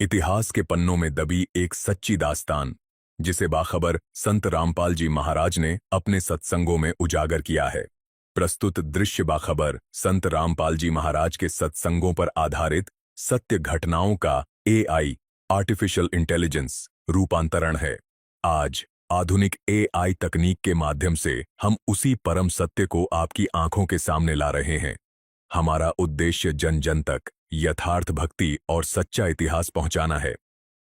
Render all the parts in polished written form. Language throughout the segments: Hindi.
इतिहास के पन्नों में दबी एक सच्ची दास्तान, जिसे बाखबर संत रामपाल जी महाराज ने अपने सत्संगों में उजागर किया है। प्रस्तुत दृश्य बाखबर संत रामपाल जी महाराज के सत्संगों पर आधारित सत्य घटनाओं का AI आर्टिफिशियल इंटेलिजेंस रूपांतरण है। आज आधुनिक AI तकनीक के माध्यम से हम उसी परम सत्य को आपकी आंखों के सामने ला रहे हैं। हमारा उद्देश्य जन जन तक यथार्थ भक्ति और सच्चा इतिहास पहुंचाना है।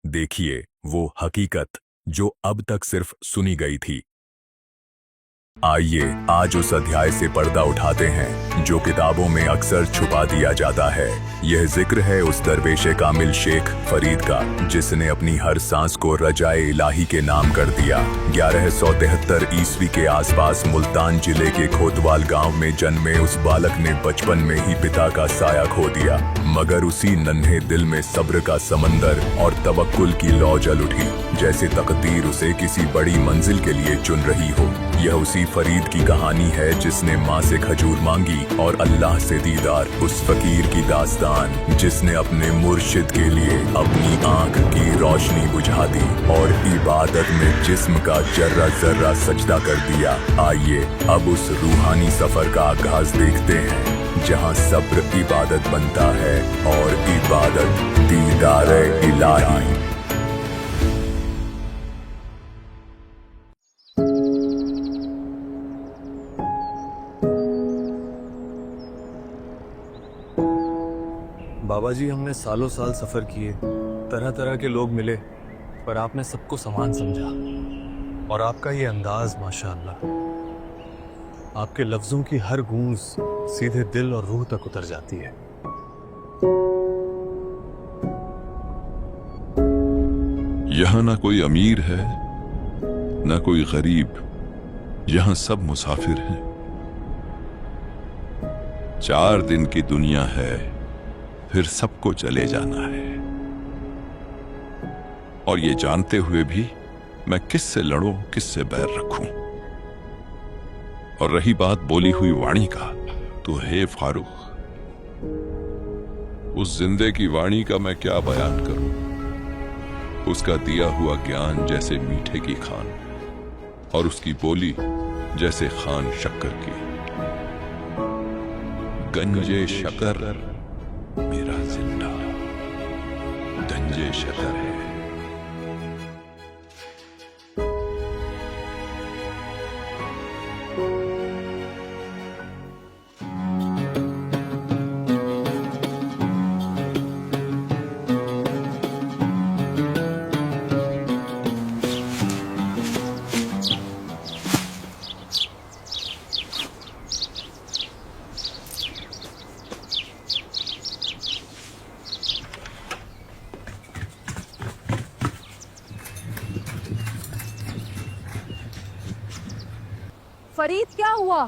देखिए वो हकीकत जो अब तक सिर्फ सुनी गई थी। आइए आज उस अध्याय से पर्दा उठाते हैं जो किताबों में अक्सर छुपा दिया जाता है। यह जिक्र है उस दरवेशे कामिल शेख फरीद का, जिसने अपनी हर सांस को रजाए इलाही के नाम कर दिया। 1173 ईस्वी के आसपास मुल्तान जिले के खोतवाल गांव में जन्मे उस बालक ने बचपन में ही पिता का साया खो दिया, मगर उसी नन्हे दिल में सब्र का समंदर और तवक्कुल की लौ जल उठी, जैसे तकदीर उसे किसी बड़ी मंजिल के लिए चुन रही हो। यह उसी फरीद की कहानी है जिसने माँ से खजूर मांगी और अल्लाह से दीदार। उस फकीर की दास्तान जिसने अपने मुर्शिद के लिए अपनी आंख की रोशनी बुझा दी और इबादत में जिस्म का जर्रा जर्रा सजदा कर दिया। आइए अब उस रूहानी सफर का आगाज देखते हैं, जहाँ सब्र इबादत बनता है और इबादत दीदार इलाही। बाबा जी, हमने सालों साल सफर किए, तरह तरह के लोग मिले, पर आपने सबको समान समझा। और आपका ये अंदाज माशाअल्लाह, आपके लफ्जों की हर गूंज सीधे दिल और रूह तक उतर जाती है। यहाँ ना कोई अमीर है ना कोई गरीब, यहाँ सब मुसाफिर हैं। 4 दिन की दुनिया है, फिर सबको चले जाना है। और ये जानते हुए भी मैं किससे लड़ूं, किससे बैर रखूं। और रही बात बोली हुई वाणी का, तो हे फारूक, उस जिंदे की वाणी का मैं क्या बयान करूं। उसका दिया हुआ ज्ञान जैसे मीठे की खान, और उसकी बोली जैसे खान शक्कर की। गंजे शक्कर मेरा जिंदा गंजे शक्कर है। फरीद, क्या हुआ?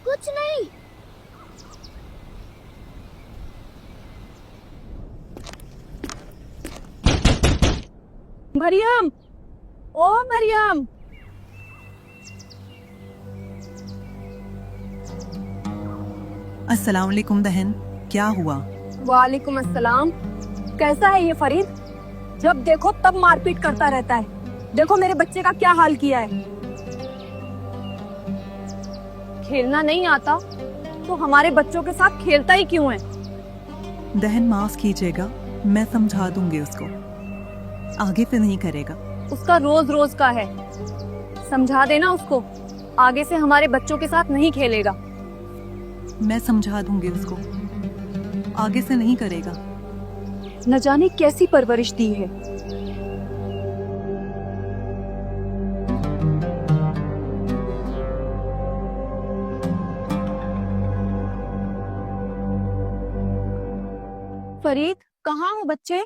कुछ नहीं। मरियम, ओ मरियम। अस्सलाम वालेकुम बहन, क्या हुआ? वालेकुम अस्सलाम। कैसा है ये फरीद? जब देखो तब मारपीट करता रहता है। देखो मेरे बच्चे का क्या हाल किया है। खेलना नहीं आता तो हमारे बच्चों के साथ खेलता ही क्यों है? बहन माफ कीजिएगा, मैं समझा दूंगी उसको, आगे से नहीं करेगा। उसका रोज रोज का है, समझा देना उसको, आगे से हमारे बच्चों के साथ नहीं खेलेगा। मैं समझा दूंगी उसको, आगे से नहीं करेगा। न जाने कैसी परवरिश दी है। फरीद, कहाँ हो बच्चे?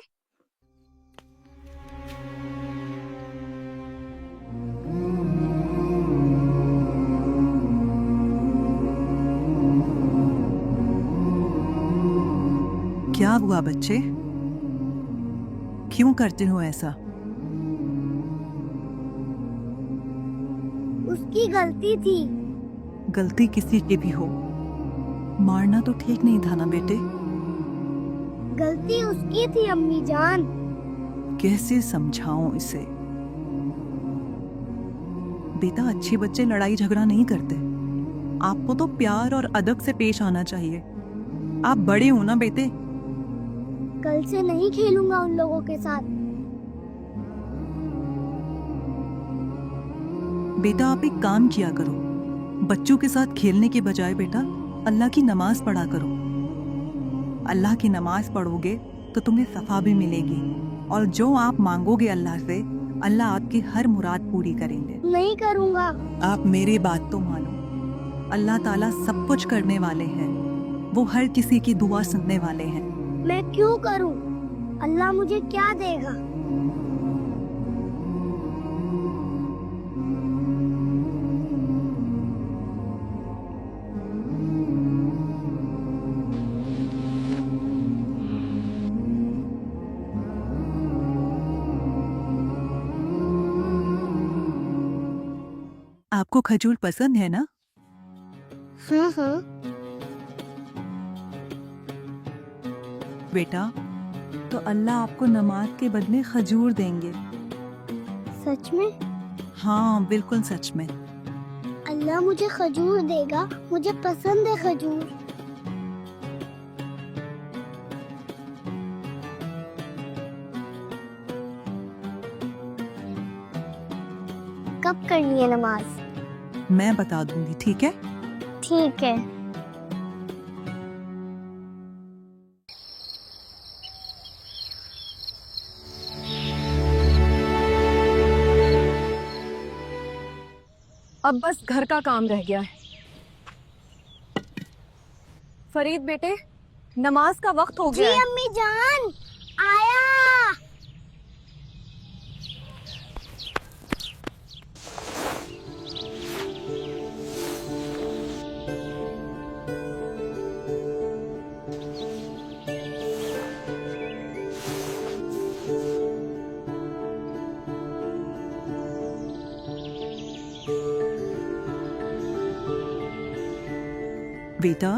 क्या हुआ बच्चे? क्यों करते हो ऐसा? उसकी गलती थी। गलती किसी की भी हो, मारना तो ठीक नहीं था ना बेटे। गलती उसकी थी अम्मी जान। कैसे समझाऊं इसे। बेटा, अच्छे बच्चे लड़ाई झगड़ा नहीं करते। आपको तो प्यार और अदब से पेश आना चाहिए। आप बड़े हो ना बेटे। कल से नहीं खेलूंगा उन लोगों के साथ। बेटा, आप एक काम किया करो, बच्चों के साथ खेलने के बजाय बेटा अल्लाह की नमाज पढ़ा करो। अल्लाह की नमाज पढ़ोगे तो तुम्हें सफ़ा भी मिलेगी, और जो आप मांगोगे अल्लाह से, अल्लाह आपकी हर मुराद पूरी करेंगे। नहीं करूंगा। आप मेरी बात तो मानो। अल्लाह ताला सब कुछ करने वाले हैं। वो हर किसी की दुआ सुनने वाले हैं। मैं क्यों करूं? अल्लाह मुझे क्या देगा? आपको खजूर पसंद है ना? हाँ। बेटा, तो अल्लाह आपको नमाज के बदले खजूर देंगे। सच में? हाँ, बिल्कुल सच में। अल्लाह मुझे खजूर देगा। मुझे पसंद है खजूर। कब करनी है नमाज? मैं बता दूंगी, ठीक है? ठीक है। अब बस घर का काम रह गया है। फरीद बेटे, नमाज का वक्त हो जी गया है। अम्मी जान, आया। बेटा,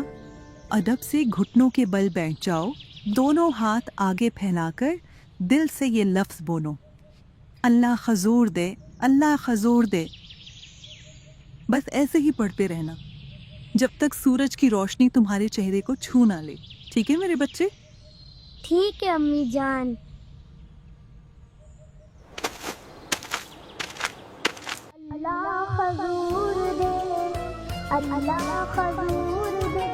अदब से घुटनों के बल बैठ जाओ, दोनों हाथ आगे फैलाकर दिल से ये लफ्ज बोलो, अल्लाह खजूर दे, अल्लाह खजूर दे। बस ऐसे ही पढ़ते रहना जब तक सूरज की रोशनी तुम्हारे चेहरे को छू ना ले। ठीक है मेरे बच्चे? ठीक है अम्मी जान। अल्लाह खजूर दे, अल्लाह खजूर दे,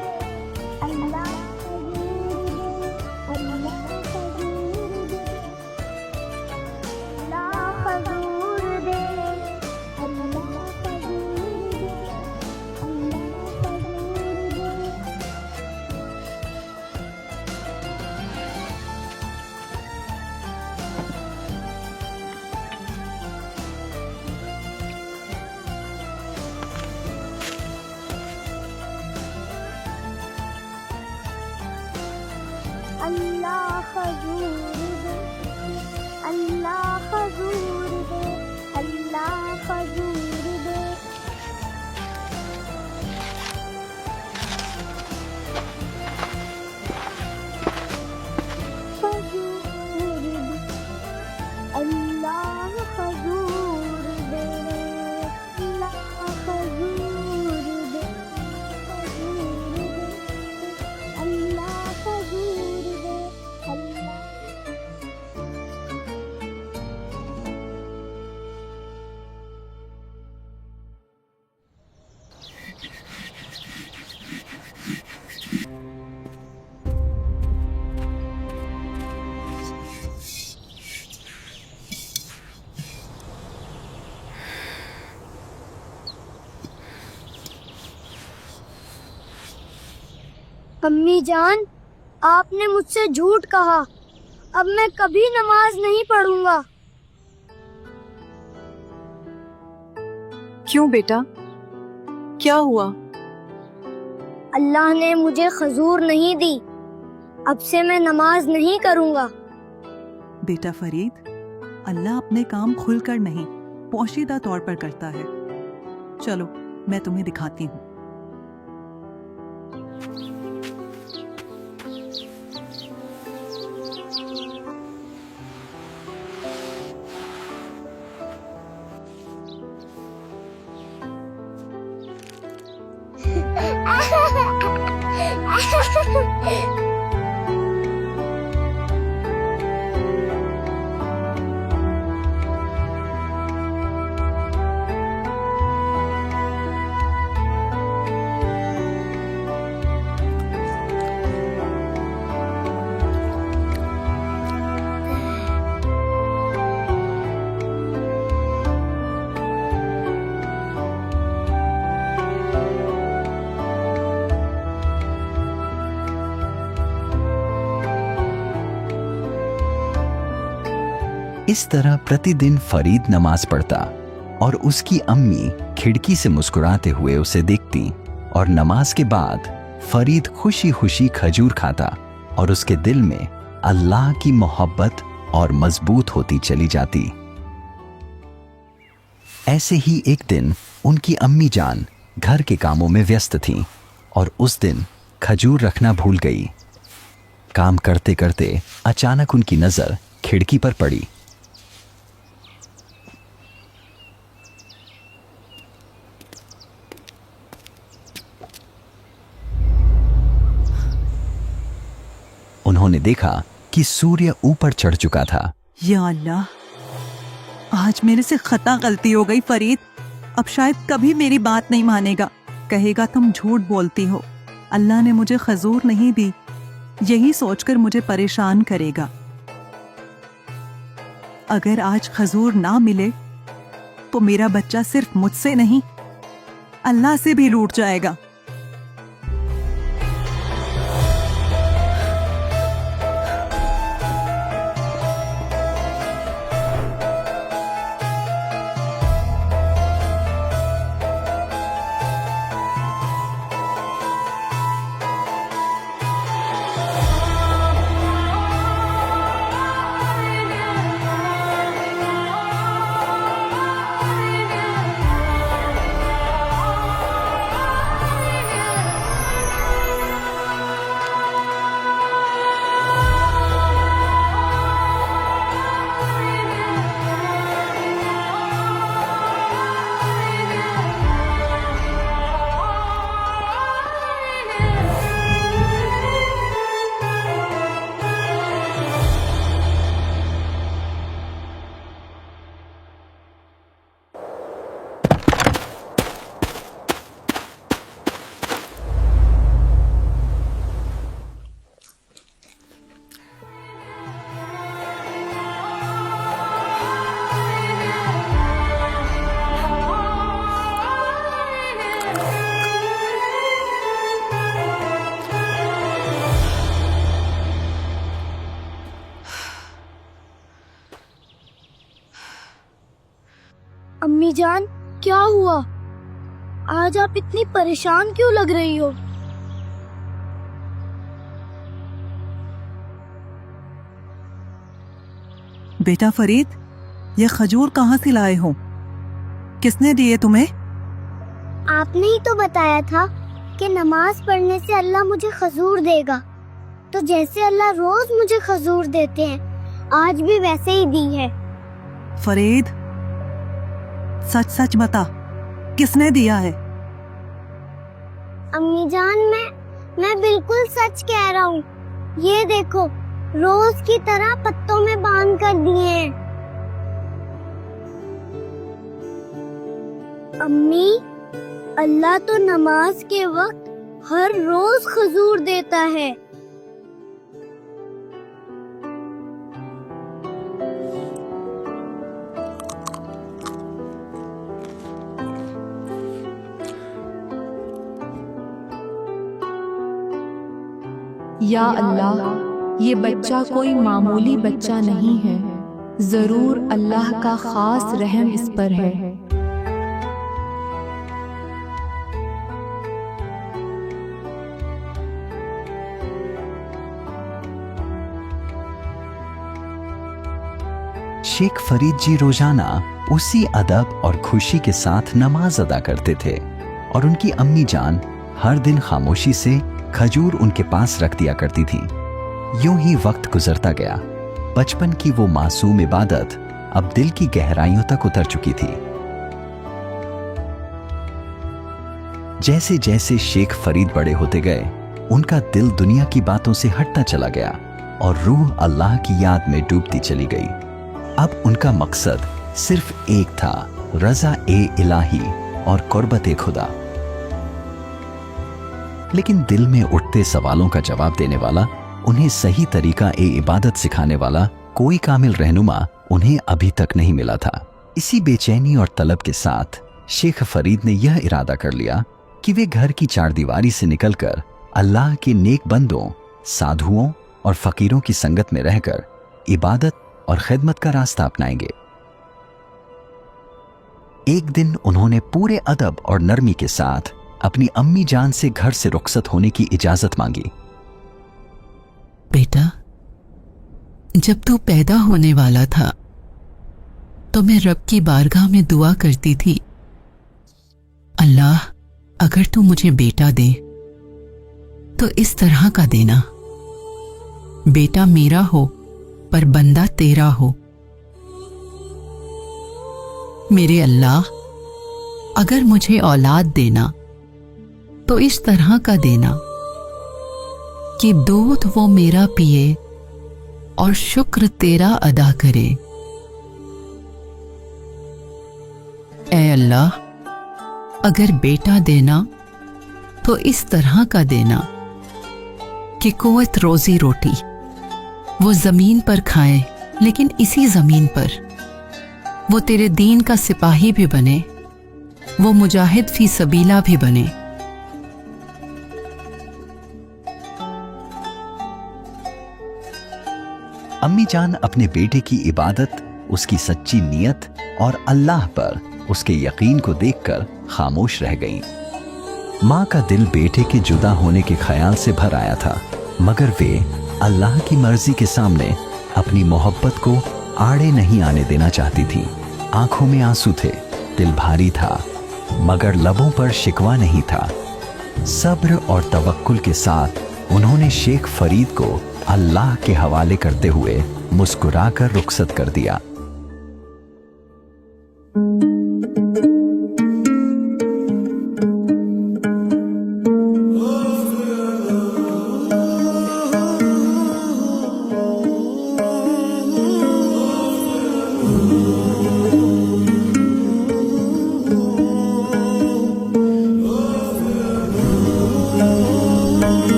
अल्लाह खजूर दे, अल्लाह खजूर दे, अल्लाह खजूर दे, अल्लाह खजूर दे, अल्लाह खजूर दे। अल्लाह खजूर दे, अल्लाह खजूर दे, अल्लाह खजूर दे। खजूर दे, अल्लाह खजूर दे, अल्लाह खजूर दे, खजूर दे, अल्लाह खजूर दे, अल्लाह। अम्मी जान, आपने मुझसे झूठ कहा। अब मैं कभी नमाज नहीं पढ़ूंगा। क्यों बेटा, क्या हुआ? अल्लाह ने मुझे खजूर नहीं दी। अब से मैं नमाज नहीं करूंगा। बेटा फरीद, अल्लाह अपने काम खुलकर नहीं, पोशीदा तौर पर करता है। चलो, मैं तुम्हें दिखाती हूँ। इस तरह प्रतिदिन फरीद नमाज पढ़ता और उसकी अम्मी खिड़की से मुस्कुराते हुए उसे देखती और नमाज के बाद फरीद खुशी खुशी खजूर खाता और उसके दिल में अल्लाह की मोहब्बत और मजबूत होती चली जाती। ऐसे ही एक दिन उनकी अम्मी जान घर के कामों में व्यस्त थीं और उस दिन खजूर रखना भूल गई। काम करते करते अचानक उनकी नजर खिड़की पर पड़ी। उन्होंने देखा कि सूर्य ऊपर चढ़ चुका था। या अल्लाह, आज मेरे से खता गलती हो गई फरीद। अब शायद कभी मेरी बात नहीं मानेगा, कहेगा तुम झूठ बोलती हो, अल्लाह ने मुझे खजूर नहीं दी, यही सोचकर मुझे परेशान करेगा। अगर आज खजूर ना मिले तो मेरा बच्चा सिर्फ मुझसे नहीं अल्लाह से भी रूठ जाएगा। अम्मी जान, क्या हुआ? आज आप इतनी परेशान क्यों लग रही हो? बेटा फरीद, ये खजूर कहाँ से लाए हो? किसने दिए तुम्हें? आपने ही तो बताया था कि नमाज पढ़ने से अल्लाह मुझे खजूर देगा, तो जैसे अल्लाह रोज मुझे खजूर देते हैं, आज भी वैसे ही दी है। फरीद, सच सच बता, किसने दिया है? अम्मी जान, मैं बिल्कुल सच कह रहा हूँ। ये देखो, रोज की तरह पत्तों में बांध कर दिए हैं। अम्मी, अल्लाह तो नमाज के वक्त हर रोज खजूर देता है। या अल्लाह, ये बच्चा कोई मामूली बच्चा नहीं है, जरूर अल्लाह का खास रहम इस पर है। शेख फरीद जी रोजाना उसी अदब और खुशी के साथ नमाज अदा करते थे और उनकी अम्मी जान हर दिन खामोशी से खजूर उनके पास रख दिया करती थी। यूं ही वक्त गुजरता गया। बचपन की वो मासूम इबादत अब दिल की गहराइयों तक उतर चुकी थी। जैसे जैसे शेख फरीद बड़े होते गए, उनका दिल दुनिया की बातों से हटता चला गया और रूह अल्लाह की याद में डूबती चली गई। अब उनका मकसद सिर्फ एक था, रज़ा ए इलाही और कुर्बत ए खुदा। लेकिन दिल में उठते सवालों का जवाब देने वाला, उन्हें सही तरीका ए इबादत सिखाने वाला कोई कामिल रहनुमा उन्हें अभी तक नहीं मिला था। इसी बेचैनी और तलब के साथ शेख फरीद ने यह इरादा कर लिया कि वे घर की चारदीवारी से निकलकर अल्लाह के नेक बंदों, साधुओं और फकीरों की संगत में रहकर इबादत और खिदमत का रास्ता अपनाएंगे। एक दिन उन्होंने पूरे अदब और नरमी के साथ अपनी अम्मी जान से घर से रुखसत होने की इजाजत मांगी। बेटा, जब तू पैदा होने वाला था तो मैं रब की बारगाह में दुआ करती थी, अल्लाह अगर तू मुझे बेटा दे तो इस तरह का देना, बेटा मेरा हो पर बंदा तेरा हो। मेरे अल्लाह अगर मुझे औलाद देना तो इस तरह का देना कि दूध वो मेरा पिए और शुक्र तेरा अदा करे। ऐ अल्लाह अगर बेटा देना तो इस तरह का देना कि कुव्वत रोजी रोटी वो जमीन पर खाए, लेकिन इसी जमीन पर वो तेरे दीन का सिपाही भी बने, वो मुजाहिद फी सबीला भी बने। अम्मी जान अपने बेटे की इबादत, उसकी सच्ची नियत और अल्लाह पर उसके यकीन को देखकर खामोश रह गईं। माँ का दिल बेटे के जुदा होने के ख्याल से भर आया था, मगर वे अल्लाह की मर्जी के सामने अपनी मोहब्बत को आड़े नहीं आने देना चाहती थी। आंखों में आंसू थे, दिल भारी था, मगर लबों पर शिकवा नहीं था। सब्र और तवक्कुल के साथ उन्होंने शेख फरीद को अल्लाह के हवाले करते हुए मुस्कुराकर रुखसत कर दिया।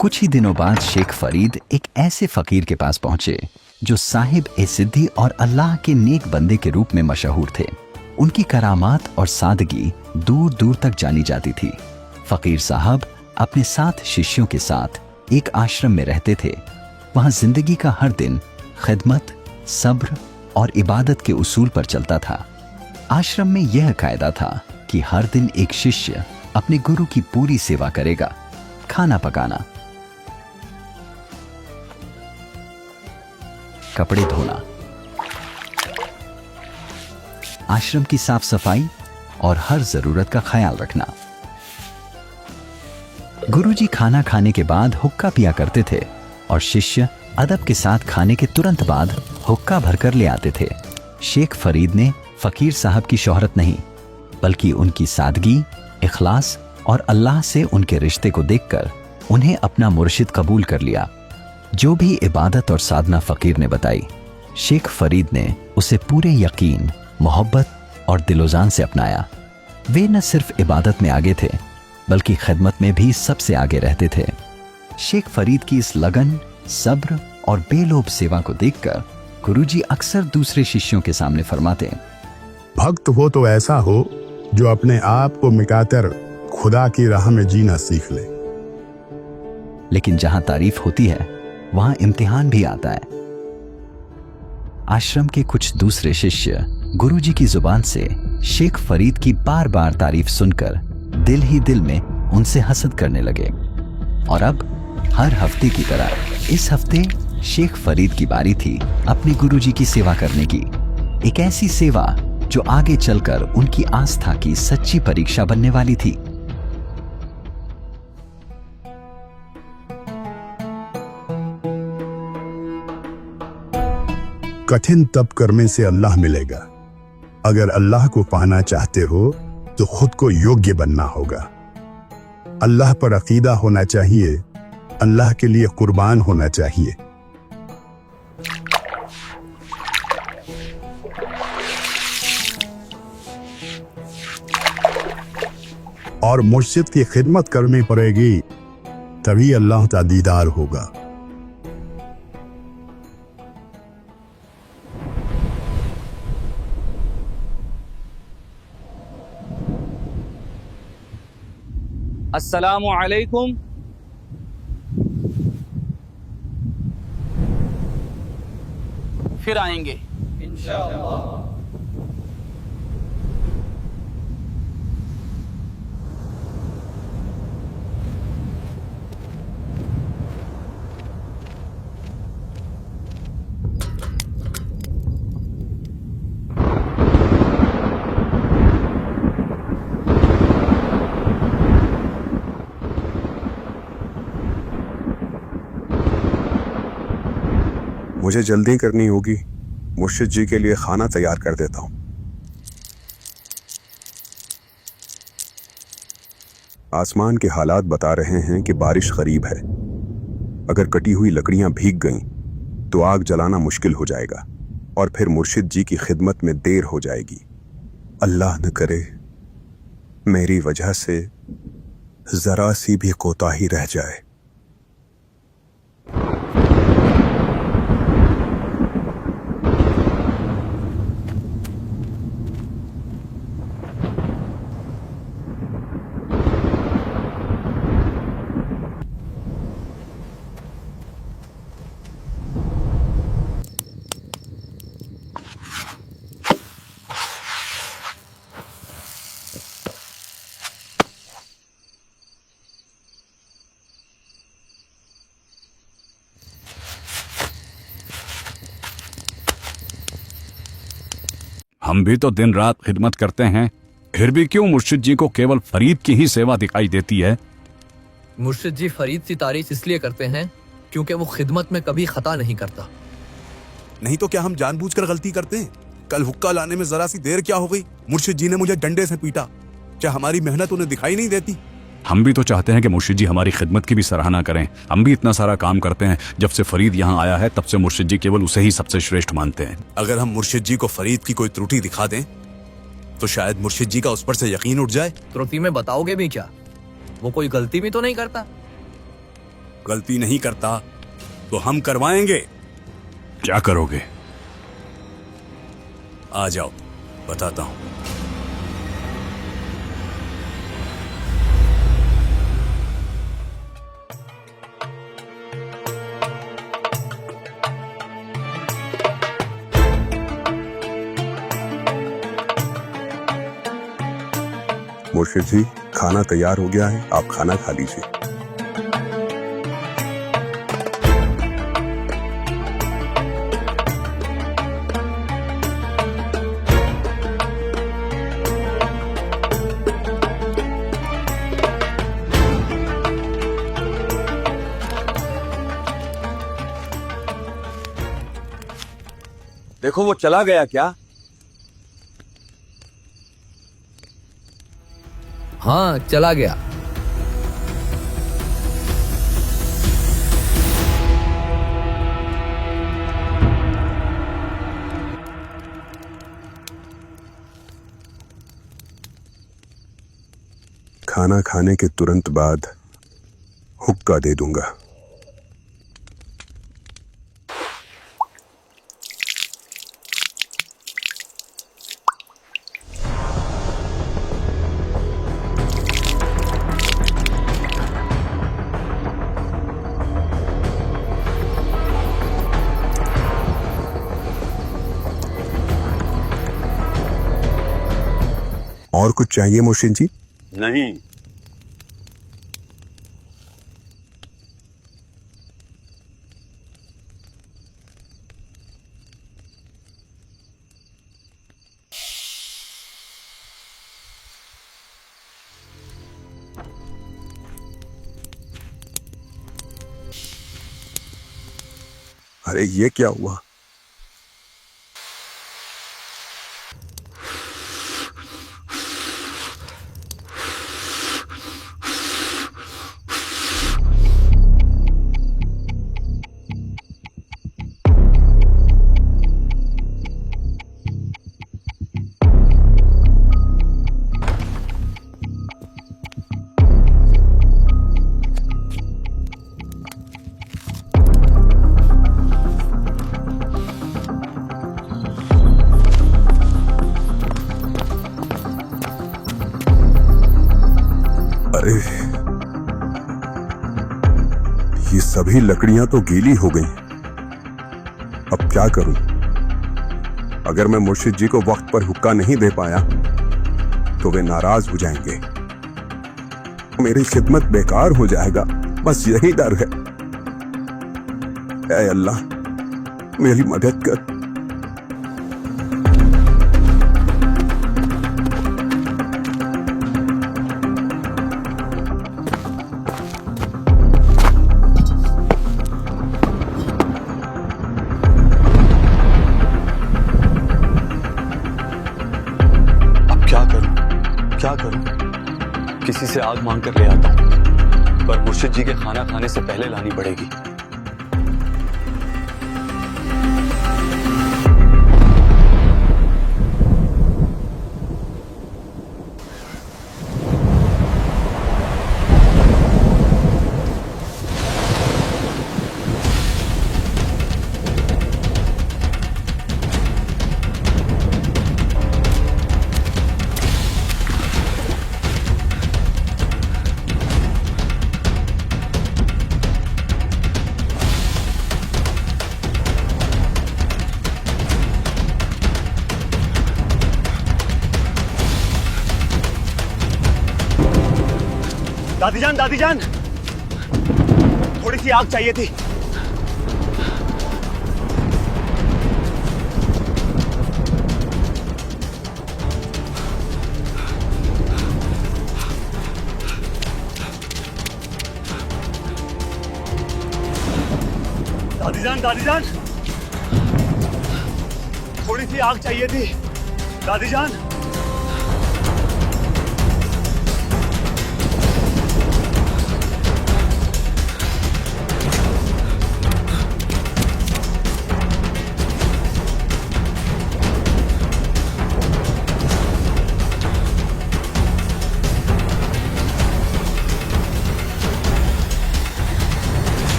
कुछ ही दिनों बाद शेख फरीद एक ऐसे फकीर के पास पहुंचे जो साहिब ए सिद्दी और अल्लाह के नेक बंदे के रूप में मशहूर थे। उनकी करामात और सादगी दूर दूर तक जानी जाती थी। फकीर साहब अपने 7 शिष्यों के साथ एक आश्रम में रहते थे। वहां जिंदगी का हर दिन खिदमत, सब्र और इबादत के उसूल पर चलता था। आश्रम में यह कायदा था कि हर दिन एक शिष्य अपने गुरु की पूरी सेवा करेगा। खाना पकाना, कपड़े धोना, आश्रम की साफ सफाई और हर जरूरत का ख्याल रखना। गुरुजी खाना खाने के बाद हुक्का पिया करते थे और शिष्य अदब के साथ खाने के तुरंत बाद हुक्का भरकर ले आते थे। शेख फरीद ने फकीर साहब की शोहरत नहीं, बल्कि उनकी सादगी, इखलास और अल्लाह से उनके रिश्ते को देखकर उन्हें अपना मुर्शिद कबूल कर लिया। जो भी इबादत और साधना फकीर ने बताई, शेख फरीद ने उसे पूरे यकीन, मोहब्बत और दिलोजान से अपनाया। वे न सिर्फ इबादत में आगे थे, बल्कि खिदमत में भी सबसे आगे रहते थे। शेख फरीद की इस लगन, सब्र और बेलोब सेवा को देखकर गुरुजी अक्सर दूसरे शिष्यों के सामने फरमाते, भक्त वो तो ऐसा हो जो अपने आप को मिटाकर खुदा की राह में जीना सीख ले। लेकिन जहां तारीफ होती है वहां इम्तिहान भी आता है। आश्रम के कुछ दूसरे शिष्य गुरुजी की जुबान से शेख फरीद की बार बार तारीफ सुनकर दिल ही दिल में उनसे हसद करने लगे। और अब हर हफ्ते की तरह इस हफ्ते शेख फरीद की बारी थी अपने गुरुजी की सेवा करने की। एक ऐसी सेवा जो आगे चलकर उनकी आस्था की सच्ची परीक्षा बनने वाली थी। कठिन तप करने से अल्लाह मिलेगा। अगर अल्लाह को पाना चाहते हो तो खुद को योग्य बनना होगा। अल्लाह पर अकीदा होना चाहिए, अल्लाह के लिए कुर्बान होना चाहिए। और मुर्शिद की खिदमत करनी पड़ेगी, तभी अल्लाह का दीदार होगा। अस्सलामु अलैकुम। फिर आएंगे इंशाअल्लाह। मुझे जल्दी करनी होगी, मुर्शिद जी के लिए खाना तैयार कर देता हूं। आसमान के हालात बता रहे हैं कि बारिश करीब है। अगर कटी हुई लकड़ियां भीग गईं तो आग जलाना मुश्किल हो जाएगा और फिर मुर्शिद जी की खिदमत में देर हो जाएगी। अल्लाह न करे मेरी वजह से जरा सी भी कोताही रह जाए। हम भी तो दिन रात खिदमत करते हैं, फिर भी क्यों मुर्शिद जी को केवल फरीद की ही सेवा दिखाई देती है? मुर्शिद जी फरीद की तारीफ इसलिए करते हैं क्योंकि वो खिदमत में कभी खता नहीं करता। नहीं तो क्या हम जानबूझकर गलती करते हैं? कल हुक्का लाने में जरा सी देर क्या हो गई, मुर्शिद जी ने मुझे डंडे से पीटा। क्या हमारी मेहनत उन्हें दिखाई नहीं देती? हम भी तो चाहते हैं कि मुर्शिद जी हमारी खिदमत की भी सराहना करें। हम भी इतना सारा काम करते हैं। जब से फरीद यहाँ आया है तब से मुर्शिद जी केवल उसे ही सबसे श्रेष्ठ मानते हैं। अगर हम मुर्शिद जी को फरीद की कोई त्रुटि दिखा दें तो शायद मुर्शिद जी का उस पर से यकीन उठ जाए। त्रुटि में बताओगे भी क्या? वो कोई गलती भी तो नहीं करता। गलती नहीं करता तो हम करवाएंगे। क्या करोगे? आ जाओ बताता हूं। मुर्शिद जी, खाना तैयार हो गया है, आप खाना खा लीजिए। देखो वो चला गया क्या? हाँ चला गया। खाना खाने के तुरंत बाद हुक्का दे दूंगा। और कुछ चाहिए मुर्शिद जी? नहीं। अरे ये क्या हुआ? ये सभी लकड़ियां तो गीली हो गई। अब क्या करूं? अगर मैं मुर्शिद जी को वक्त पर हुक्का नहीं दे पाया तो वे नाराज हो जाएंगे, मेरी खिदमत बेकार हो जाएगा। बस यही डर है। ऐ अल्लाह, मेरी मदद कर। क्या करूं? किसी से आग मांग कर ले आता हूं, पर मुर्शिद जी के खाना खाने से पहले लानी पड़ेगी। दादी जान, थोड़ी सी आग चाहिए थी। दादी जान, थोड़ी सी आग चाहिए थी। दादी जान,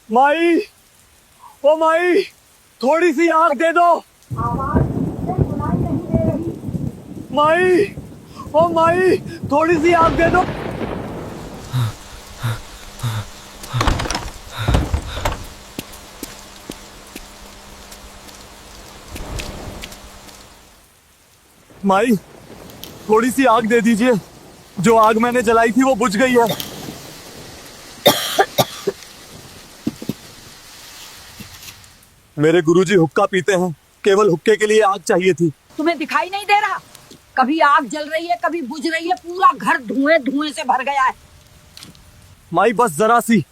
माई, ओ माई, थोड़ी सी आग दे दो। माई, ओ माई, थोड़ी सी आग दे दो। माई, थोड़ी सी आग दे दीजिए। जो आग मैंने जलाई थी वो बुझ गई है। मेरे गुरुजी हुक्का पीते हैं, केवल हुक्के के लिए आग चाहिए थी। तुम्हें दिखाई नहीं दे रहा? कभी आग जल रही है, कभी बुझ रही है, पूरा घर धुएं से भर गया है। माई बस जरा सी,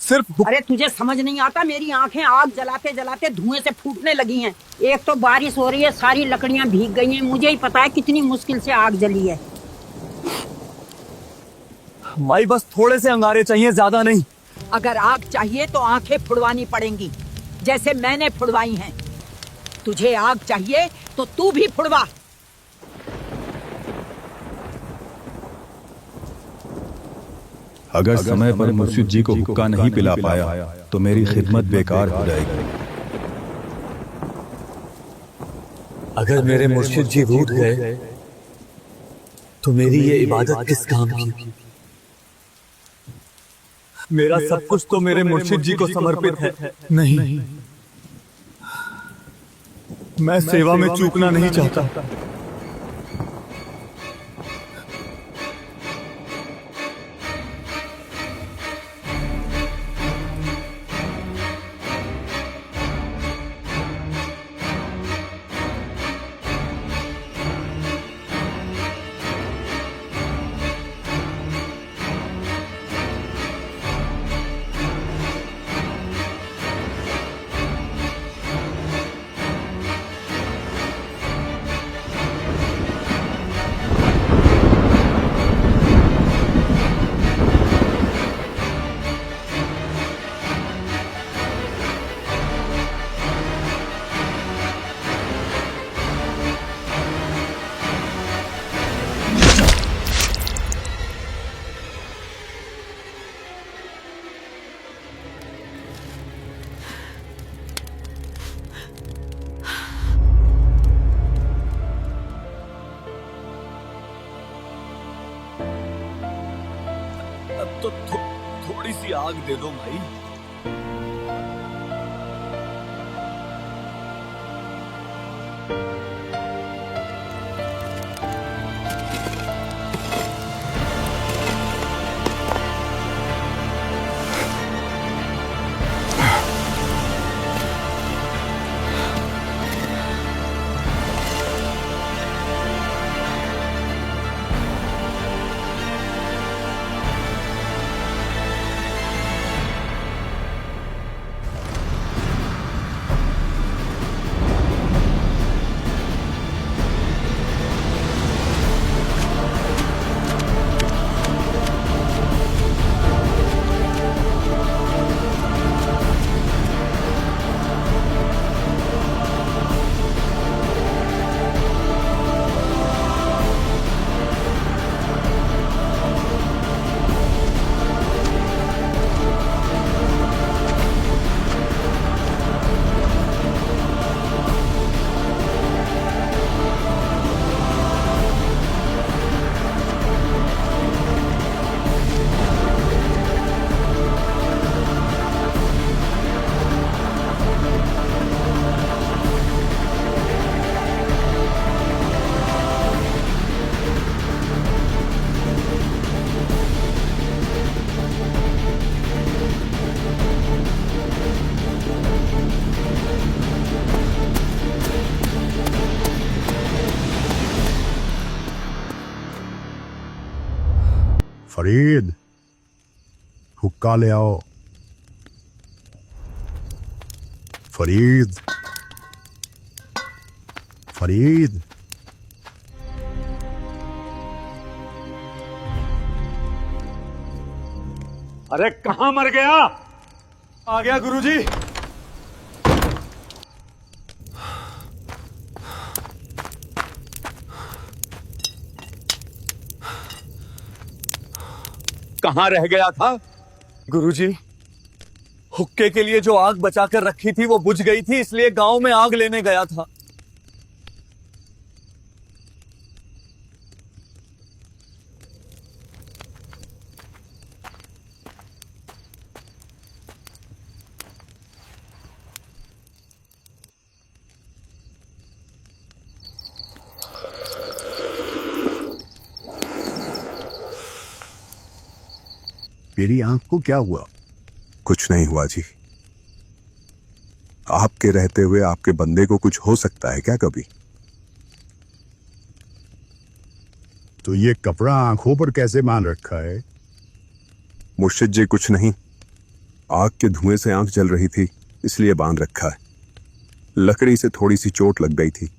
सिर्फ अरे तुझे समझ नहीं आता? मेरी आंखें आग जलाते जलाते धुएं से फूटने लगी हैं। एक तो बारिश हो रही है, सारी लकड़ियां भीग गई हैं। मुझे ही पता है कितनी मुश्किल से आग जली है। माई बस थोड़े से अंगारे चाहिए, ज्यादा नहीं। अगर आग चाहिए तो आंखें फुड़वानी पड़ेंगी, जैसे मैंने फुड़वाई हैं। तुझे आग चाहिए तो तू भी फुड़वा। अगर समय पर मुर्शिद जी को हुक्का नहीं पिला पाया तो मेरी खिदमत बेकार हो जाएगी। अगर मेरे मुर्शिद जी रूठ गए तो मेरी ये इबादत किस काम की? मेरा सब कुछ तो मेरे मुर्शिद जी को समर्पित है। नहीं, मैं सेवा में चूकना नहीं चाहता। तो थोड़ी सी आग दे दो भाई। फरीद, हुक्का ले आओ। फरीद, फरीद। अरे कहां मर गया? आ गया गुरुजी। कहां रह गया था? गुरुजी, हुक्के के लिए जो आग बचाकर रखी थी वो बुझ गई थी, इसलिए गांव में आग लेने गया था। मेरी आंख को क्या हुआ? कुछ नहीं हुआ जी। आपके रहते हुए आपके बंदे को कुछ हो सकता है क्या कभी? तो ये कपड़ा आंखों पर कैसे बांध रखा है? मुर्शिद जी कुछ नहीं, आग के धुएं से आंख जल रही थी इसलिए बांध रखा है। लकड़ी से थोड़ी सी चोट लग गई थी।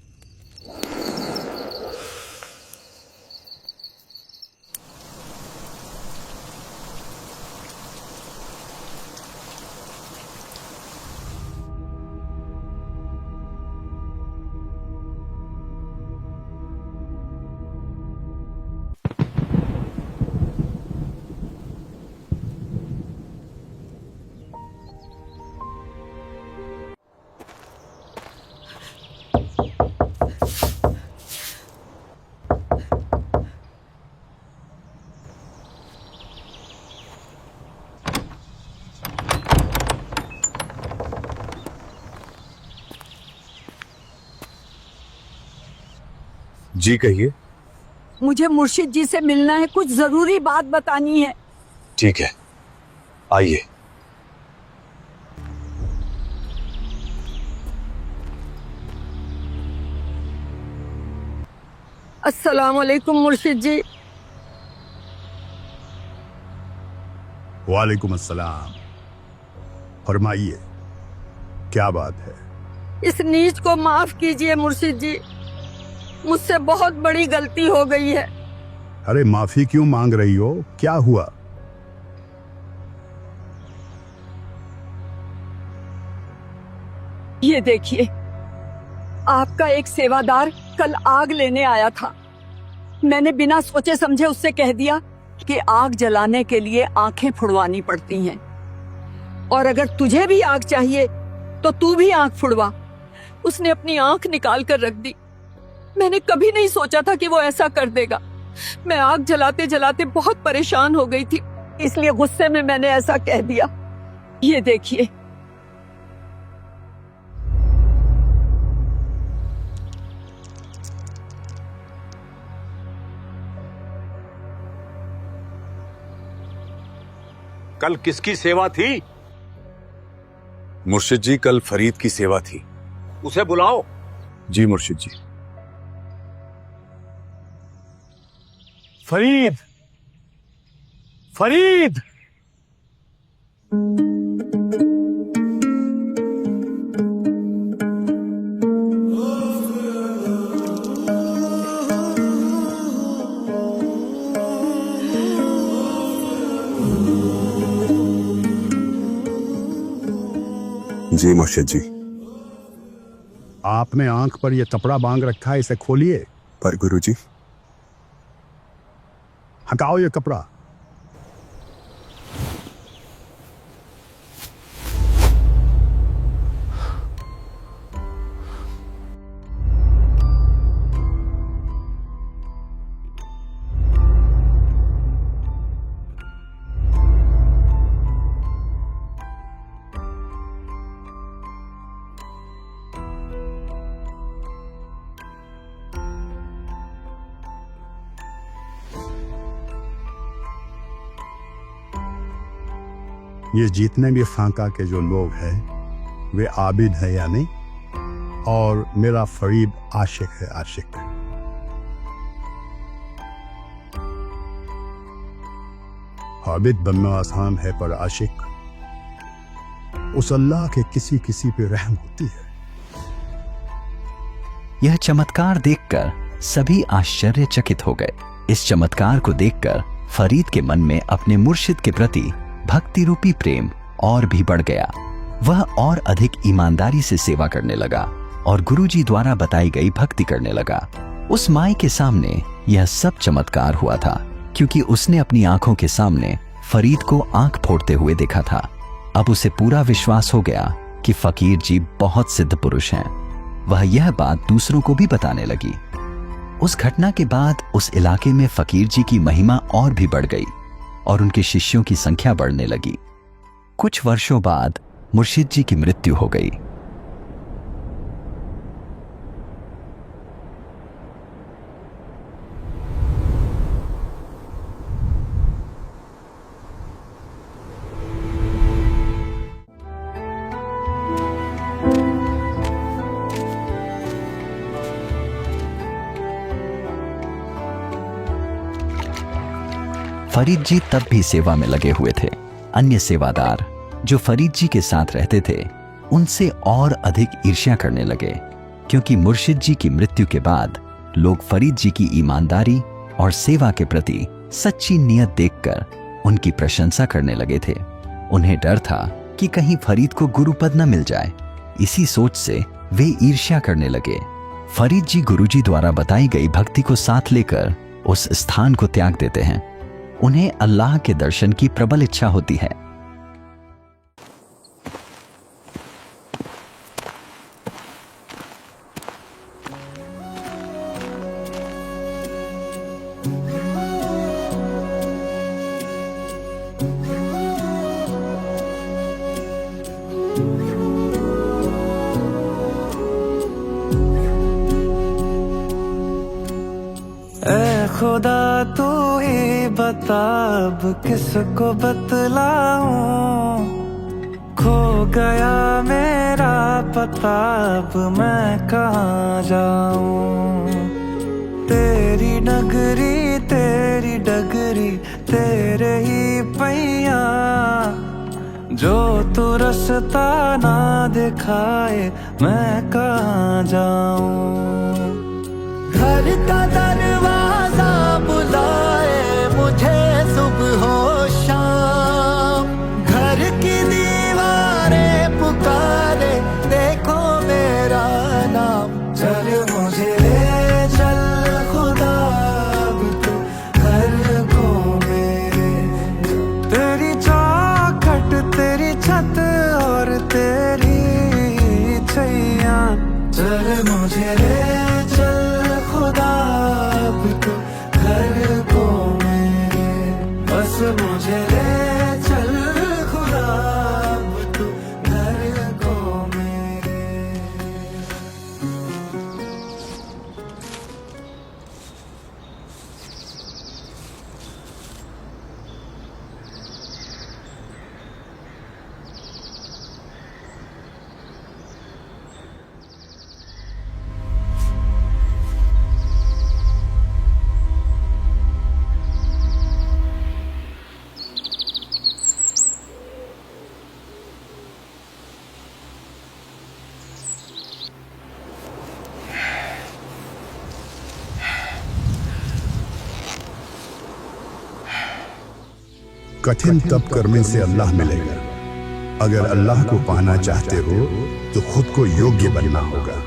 जी कहिए। मुझे मुर्शिद जी से मिलना है, कुछ जरूरी बात बतानी है। ठीक है, आइए। अस्सलाम वालेकुम मुर्शिद जी। वालेकुम अस्सलाम। फरमाइए, क्या बात है? इस नीच को माफ कीजिए मुर्शिद जी, मुझसे बहुत बड़ी गलती हो गई है। अरे माफी क्यों मांग रही हो? क्या हुआ? ये देखिए, आपका एक सेवादार कल आग लेने आया था। मैंने बिना सोचे समझे उससे कह दिया कि आग जलाने के लिए आंखें फुड़वानी पड़ती हैं, और अगर तुझे भी आग चाहिए तो तू भी आंख फुड़वा। उसने अपनी आंख निकाल कर रख दी। मैंने कभी नहीं सोचा था कि वो ऐसा कर देगा। मैं आग जलाते जलाते बहुत परेशान हो गई थी। इसलिए गुस्से में मैंने ऐसा कह दिया। ये देखिए। कल किसकी सेवा थी? मुर्शिद जी, कल फरीद की सेवा थी। उसे बुलाओ। जी मुर्शिद जी। फरीद, फरीद! जी मुर्शिद जी। आपने आंख पर यह कपड़ा बांध रखा है, इसे खोलिए। पर गुरुजी। हटाओ ये कपड़ा। ये जितने भी खाका के जो लोग हैं वे आबिद है या नहीं, और मेरा फरीद आशिक है, आशिक। आबिद बनना आसान है, पर आशिक उस अल्लाह के किसी किसी पे रहम होती है। यह चमत्कार देखकर सभी आश्चर्यचकित हो गए। इस चमत्कार को देखकर फरीद के मन में अपने मुर्शिद के प्रति भक्ति रूपी प्रेम और भी बढ़ गया। वह और अधिक ईमानदारी से सेवा करने लगा और गुरुजी द्वारा बताई गई भक्ति करने लगा। उस माई के सामने यह सब चमत्कार हुआ था क्योंकि उसने अपनी आंखों के सामने फरीद को आंख फोड़ते हुए देखा था। अब उसे पूरा विश्वास हो गया कि फकीर जी बहुत सिद्ध पुरुष हैं। वह यह बात दूसरों को भी बताने लगी। उस घटना के बाद उस इलाके में फकीर जी की महिमा और भी बढ़ गई और उनके शिष्यों की संख्या बढ़ने लगी। कुछ वर्षों बाद मुर्शिद जी की मृत्यु हो गई। फरीद जी तब भी सेवा में लगे हुए थे। अन्य सेवादार जो फरीद जी के साथ रहते थे उनसे और अधिक ईर्ष्या करने लगे क्योंकि मुर्शिद जी की मृत्यु के बाद लोग फरीद जी की ईमानदारी और सेवा के प्रति सच्ची नियत देखकर उनकी प्रशंसा करने लगे थे। उन्हें डर था कि कहीं फरीद को गुरुपद न मिल जाए। इसी सोच से वे ईर्ष्या करने लगे। फरीद जी गुरुजी द्वारा बताई गई भक्ति को साथ लेकर उस स्थान को त्याग देते हैं। उन्हें अल्लाह के दर्शन की प्रबल इच्छा होती है। खुदा तू ही बता अब किसको बतलाऊं, खो गया मेरा पता अब मैं कहाँ जाऊं। तेरी नगरी तेरी डगरी तेरे ही पैया, जो तू रास्ता ना दिखाए मैं कहाँ जाऊं। घर का दरवाजा बुलाए मुझे सुबह हो शाम, घर की दीवारें पुकारे देखो मेरा नाम। चल मुझे ले चल खुदा अब तू घर को मेरे, तेरी चौखट तेरी छत और तेरी छैया। चल मुझे ले खुदा अब तू घर को मेरे, बस मुझे ले कठिन तप करने से अल्लाह मिलेगा। अगर अल्लाह को पाना चाहते हो तो खुद को योग्य बनना होगा।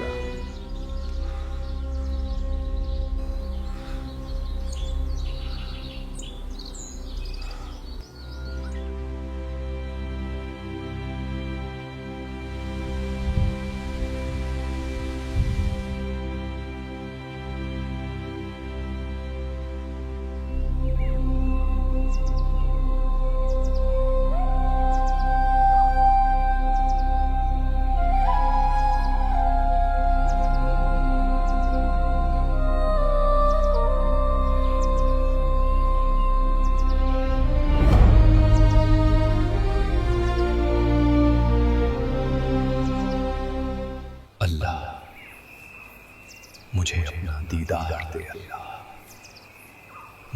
मुझे अपना दीदार दे अल्लाह,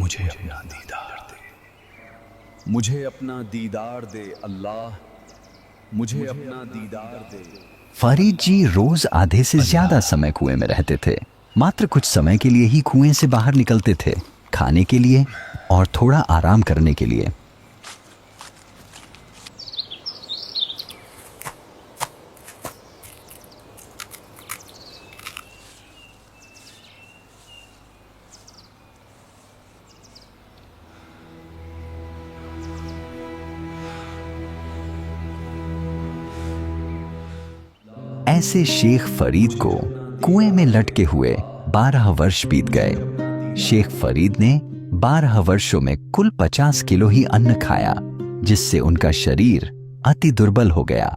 मुझे अपना दीदार दे, मुझे अपना दीदार दे अल्लाह, मुझे अपना दीदार दे। फरीद जी रोज आधे से ज्यादा समय कुएं में रहते थे। मात्र कुछ समय के लिए ही कुएं से बाहर निकलते थे, खाने के लिए और थोड़ा आराम करने के लिए। ऐसे शेख फरीद को कुएं में लटके हुए 12 वर्ष बीत गए। शेख फरीद ने 12 वर्षों में कुल 50 किलो ही अन्न खाया, जिससे उनका शरीर अति दुर्बल हो गया।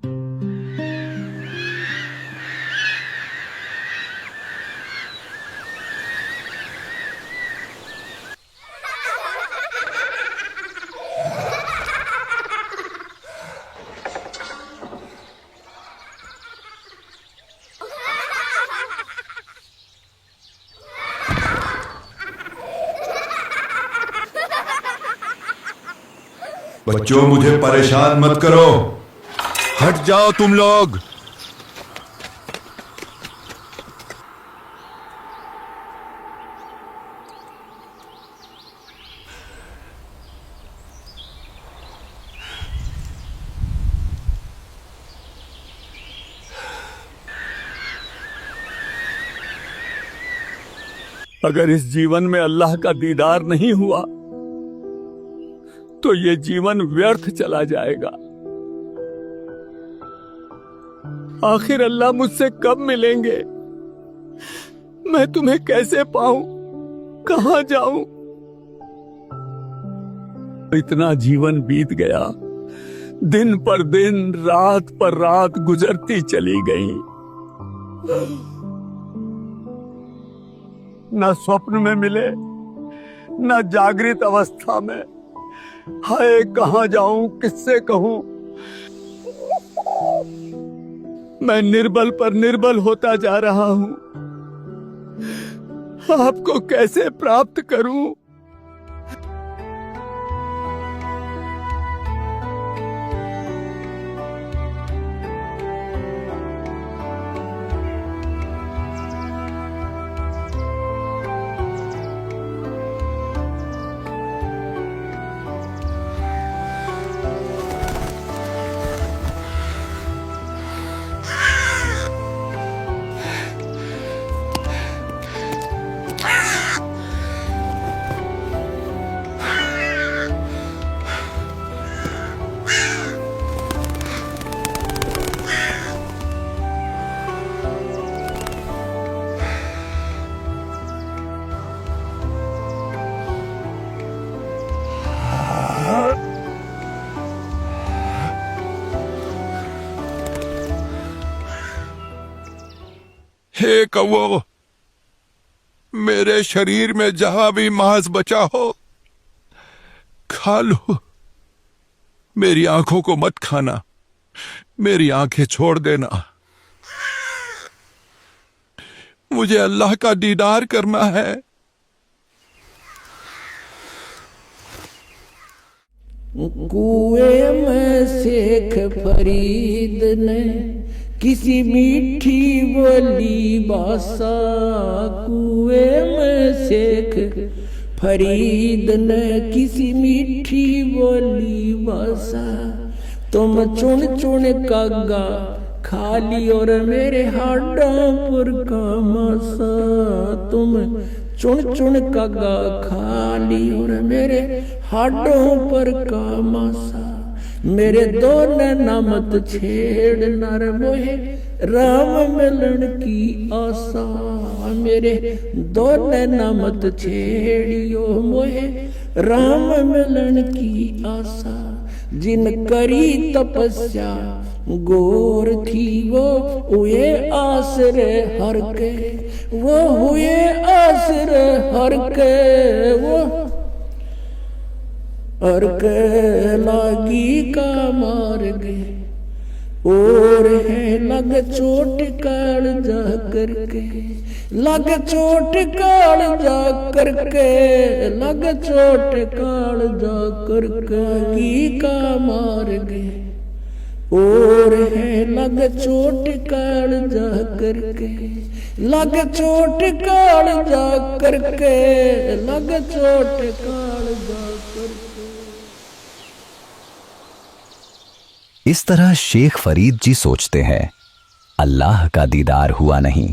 बच्चों, मुझे परेशान मत करो, हट जाओ तुम लोग। अगर इस जीवन में अल्लाह का दीदार नहीं हुआ तो ये जीवन व्यर्थ चला जाएगा। आखिर अल्लाह मुझसे कब मिलेंगे? मैं तुम्हें कैसे पाऊं? कहां जाऊं? इतना जीवन बीत गया, दिन पर दिन, रात पर रात गुजरती चली गई। न स्वप्न में मिले, न जागृत अवस्था में। हाय, कहां जाऊं, किससे कहूं? मैं निर्बल पर निर्बल होता जा रहा हूं। आपको कैसे प्राप्त करूं? हे कौओ, मेरे शरीर में जहां भी मांस बचा हो खा लो। मेरी आंखों को मत खाना, मेरी आंखें छोड़ देना। मुझे अल्लाह का दीदार करना है। कुएं में शेख फरीद ने किसी मीठी बोली बासा। कुएं में शेख फरीद ने किसी मीठी बोली भाषा। तुम चुन चुन कागा खाली और मेरे हाडों पर का मासा। तुम चुन चुन कागा खाली और मेरे हाडों पर का मासा। मेरे दो नैना मत छेड़ नर मोहे राम मिलन की आशा। मेरे दो नैना मत छेड़ियो मोहे राम मिलन की आशा। जिन करी तपस्या गोर थी वो हुए आसरे हर के। वो हुए आसरे हर के। वो हर के लागी का मार गए और है लग चोट काल जा करके। लग चोट काल जा करके। लग चोट काल जा करके की का मार गए और है लग चोट काल जा करके। लग चोट काल जा करके। लग चोट काल जा करके। इस तरह शेख फरीद जी सोचते हैं, अल्लाह का दीदार हुआ नहीं।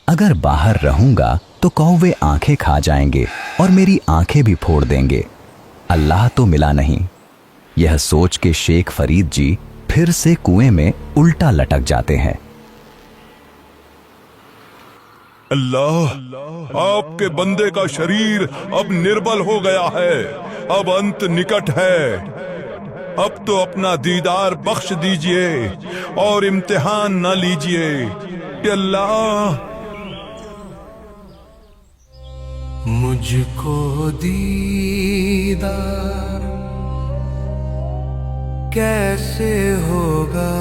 अगर बाहर रहूंगा तो कौवे आंखें खा जाएंगे और मेरी आंखें भी फोड़ देंगे। अल्लाह तो मिला नहीं। यह सोच के शेख फरीद जी फिर से कुएं में उल्टा लटक जाते हैं। अल्लाह, आपके बंदे का शरीर अब निर्बल हो गया है। अब अंत निकट है। अब तो अपना दीदार बख्श दीजिए और इम्तिहान न लीजिए कि अल्लाह। मुझको दीदार कैसे होगा,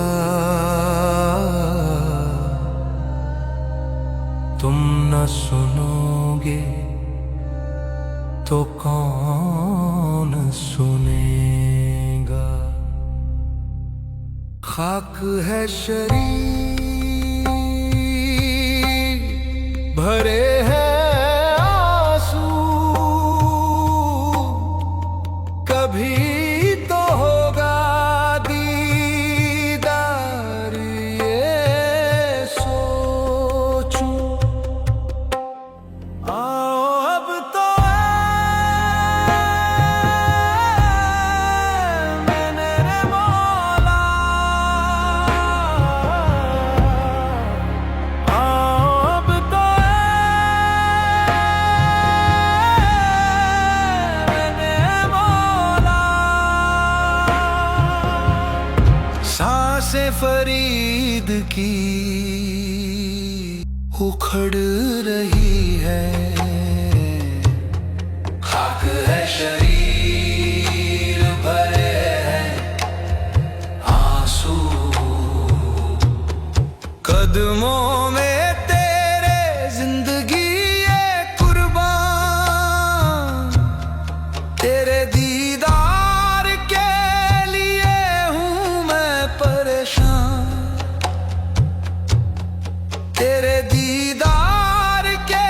तुम न सुनोगे तो कौन सुनेगा। खाक है शरीर भरे हैं आंसू, कभी तो होगा दीदार ये सोचूं। आओ अब तो मैंने रे मौला, आओ अब तो मैंने मौला। सांसें फरीद की उखड़ रही है। खाक है शरीर भरे हैं आंसू, कदमों में तेरे जिंदगी ये कुर्बान। तेरे दीदार के लिए हूँ मैं परेशान। तेरे दीदार के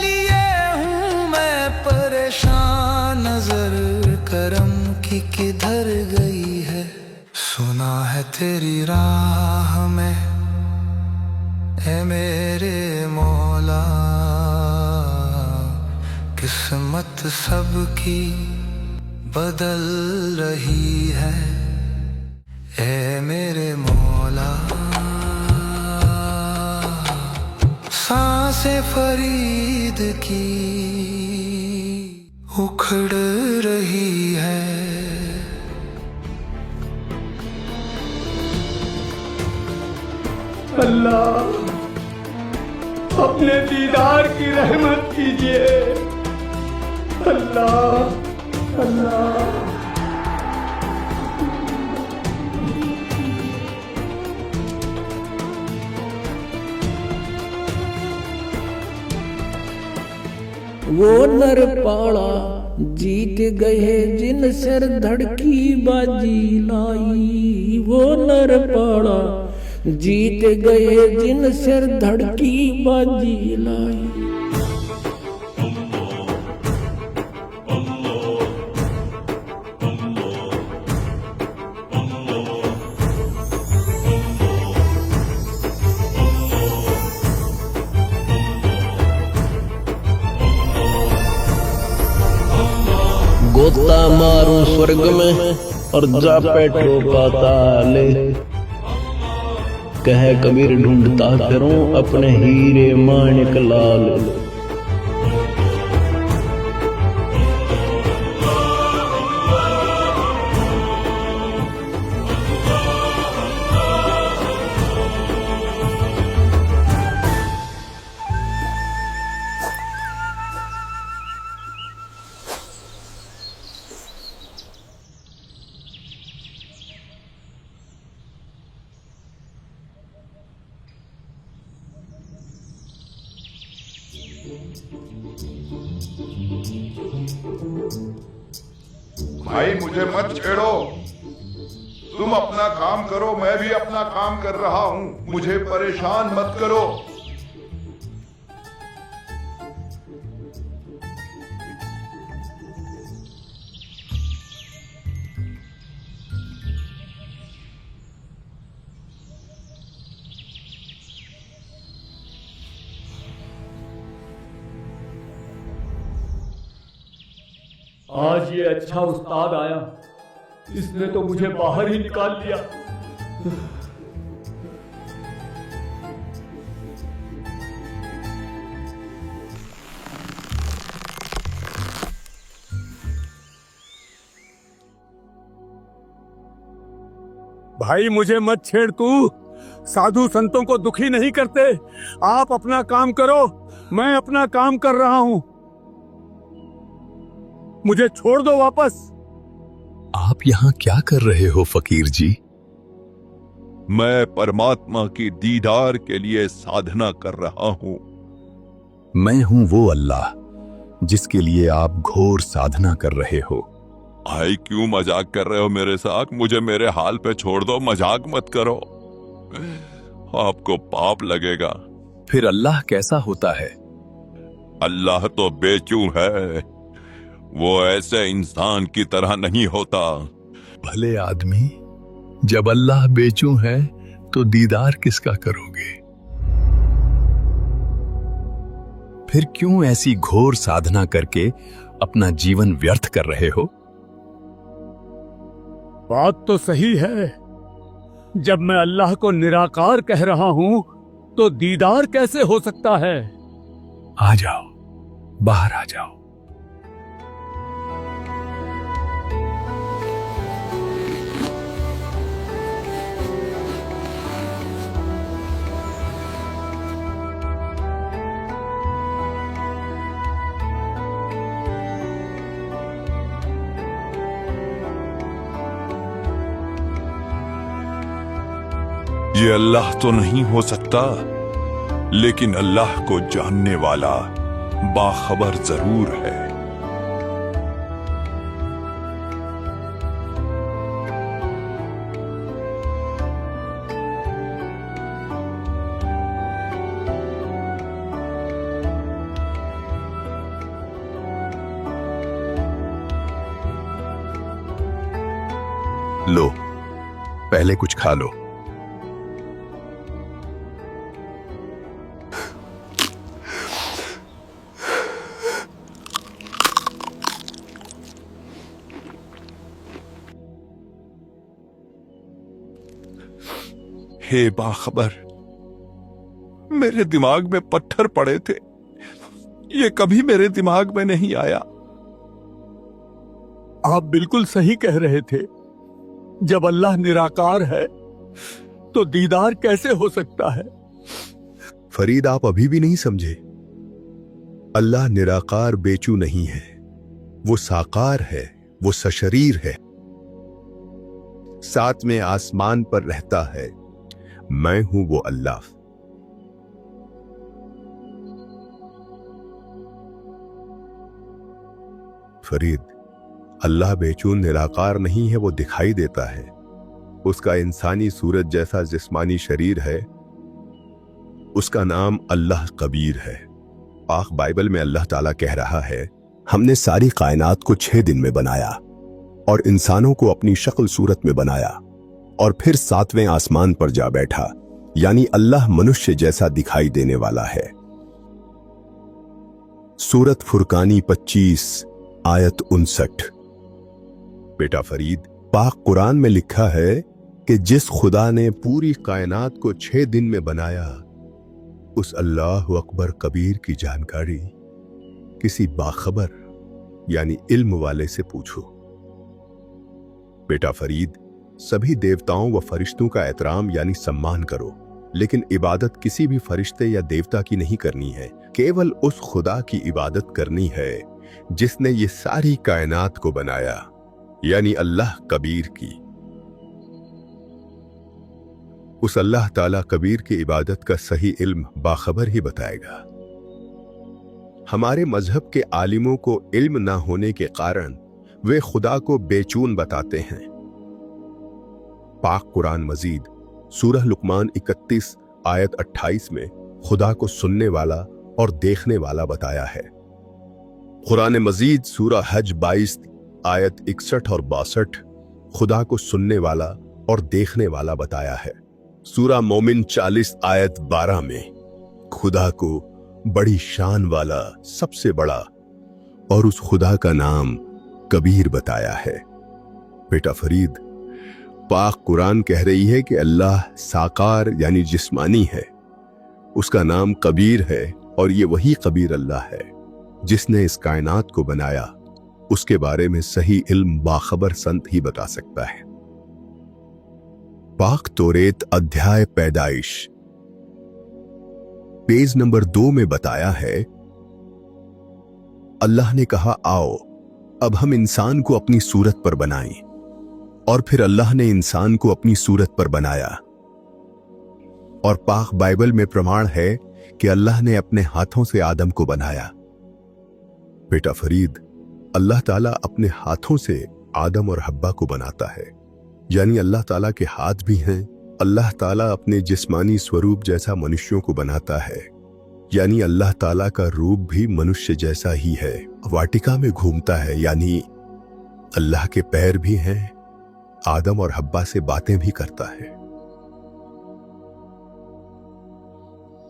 लिए हूँ मैं परेशान। नजर करम की किधर गई है, सुना है तेरी राह में ए मेरे मौला। किस्मत सबकी बदल रही है ए मेरे मौला। सांसें फरीद की उखड़ रही है। अल्लाह अपने दीदार की रहमत कीजिए। अल्लाह अल्लाह। वो नर पाड़ा जीत गए जिन सिर धड़की बाजी लाई। वो नर पाड़ा जीत गए जिन सिर धड़की बाजी लाई। गोता मारूं स्वर्ग में और जा बैठो पाताल। कह कबीर ढूंढता फिरूं अपने हीरे माणिक लाल। भाई मुझे मत छेड़ो, तुम अपना काम करो, मैं भी अपना काम कर रहा हूं, मुझे परेशान मत करो। आज ये अच्छा उस्ताद आया, इसने तो मुझे बाहर ही निकाल दिया। भाई मुझे मत छेड़, तू साधु संतों को दुखी नहीं करते। आप अपना काम करो, मैं अपना काम कर रहा हूं, मुझे छोड़ दो वापस। आप यहाँ क्या कर रहे हो फकीर जी? मैं परमात्मा की दीदार के लिए साधना कर रहा हूं। मैं हूं वो अल्लाह जिसके लिए आप घोर साधना कर रहे हो। भाई क्यों मजाक कर रहे हो मेरे साथ? मुझे मेरे हाल पे छोड़ दो, मजाक मत करो, आपको पाप लगेगा। फिर अल्लाह कैसा होता है? अल्लाह तो बेचू है, वो ऐसे इंसान की तरह नहीं होता। भले आदमी, जब अल्लाह बेचू है तो दीदार किसका करोगे? फिर क्यों ऐसी घोर साधना करके अपना जीवन व्यर्थ कर रहे हो? बात तो सही है, जब मैं अल्लाह को निराकार कह रहा हूं तो दीदार कैसे हो सकता है? आ जाओ, बाहर आ जाओ। ये अल्लाह तो नहीं हो सकता, लेकिन अल्लाह को जानने वाला बाखबर जरूर है। लो, पहले कुछ खा लो। हे बाखबर, मेरे दिमाग में पत्थर पड़े थे, ये कभी मेरे दिमाग में नहीं आया। आप बिल्कुल सही कह रहे थे, जब अल्लाह निराकार है तो दीदार कैसे हो सकता है? फरीद, आप अभी भी नहीं समझे। अल्लाह निराकार बेचू नहीं है, वो साकार है, वो सशरीर है, साथ में आसमान पर रहता है। मैं हूं वो अल्लाह। फरीद, अल्लाह बेचून निराकार नहीं है, वो दिखाई देता है। उसका इंसानी सूरत जैसा जिस्मानी शरीर है। उसका नाम अल्लाह कबीर है। पाक बाइबल में अल्लाह ताला कह रहा है, हमने सारी कायनात को 6 दिन में बनाया और इंसानों को अपनी शक्ल सूरत में बनाया और फिर 7वें आसमान पर जा बैठा। यानी अल्लाह मनुष्य जैसा दिखाई देने वाला है। सूरत फुरकानी 25 आयत 59। बेटा फरीद, पाक कुरान में लिखा है कि जिस खुदा ने पूरी कायनात को 6 दिन में बनाया, उस अल्लाह अकबर कबीर की जानकारी किसी बाखबर यानी इल्म वाले से पूछो। बेटा फरीद, सभी देवताओं व फरिश्तों का एहतराम यानी सम्मान करो, लेकिन इबादत किसी भी फरिश्ते या देवता की नहीं करनी है, केवल उस खुदा की इबादत करनी है जिसने ये सारी कायनात को बनाया, यानी अल्लाह कबीर की। उस अल्लाह ताला कबीर की इबादत का सही इल्म बाखबर ही बताएगा। हमारे मजहब के आलिमों को इल्म ना होने के कारण वे खुदा को बेचून बताते हैं। पाक कुरान मजीद सूरह लुकमान 31 आयत 28 में खुदा को सुनने वाला और देखने वाला बताया है। कुरान मजीद सूरह हज 22 आयत 61 और 62 खुदा को सुनने वाला और देखने वाला बताया है। सूरह मोमिन 40 आयत 12 में खुदा को बड़ी शान वाला, सबसे बड़ा और उस खुदा का नाम कबीर बताया है। बेटा फरीद, पाक कुरान कह रही है कि अल्लाह साकार यानी जिस्मानी है, उसका नाम कबीर है और ये वही कबीर अल्लाह है जिसने इस कायनात को बनाया। उसके बारे में सही इल्म बाखबर संत ही बता सकता है। पाक तौरेत अध्याय पैदाइश पेज नंबर 2 में बताया है, अल्लाह ने कहा, आओ अब हम इंसान को अपनी सूरत पर बनाएं। और फिर अल्लाह ने इंसान को अपनी सूरत पर बनाया। और पाक बाइबल में प्रमाण है कि अल्लाह ने अपने हाथों से आदम को बनाया। बेटा फरीद, अल्लाह ताला अपने हाथों से आदम और हब्बा को बनाता है, यानी अल्लाह ताला के हाथ भी हैं। अल्लाह ताला अपने जिस्मानी स्वरूप जैसा मनुष्यों को बनाता है, यानी अल्लाह ताला का रूप भी मनुष्य जैसा ही है। वाटिका में घूमता है, यानी अल्लाह के पैर भी हैं। आदम और हब्बा से बातें भी करता है।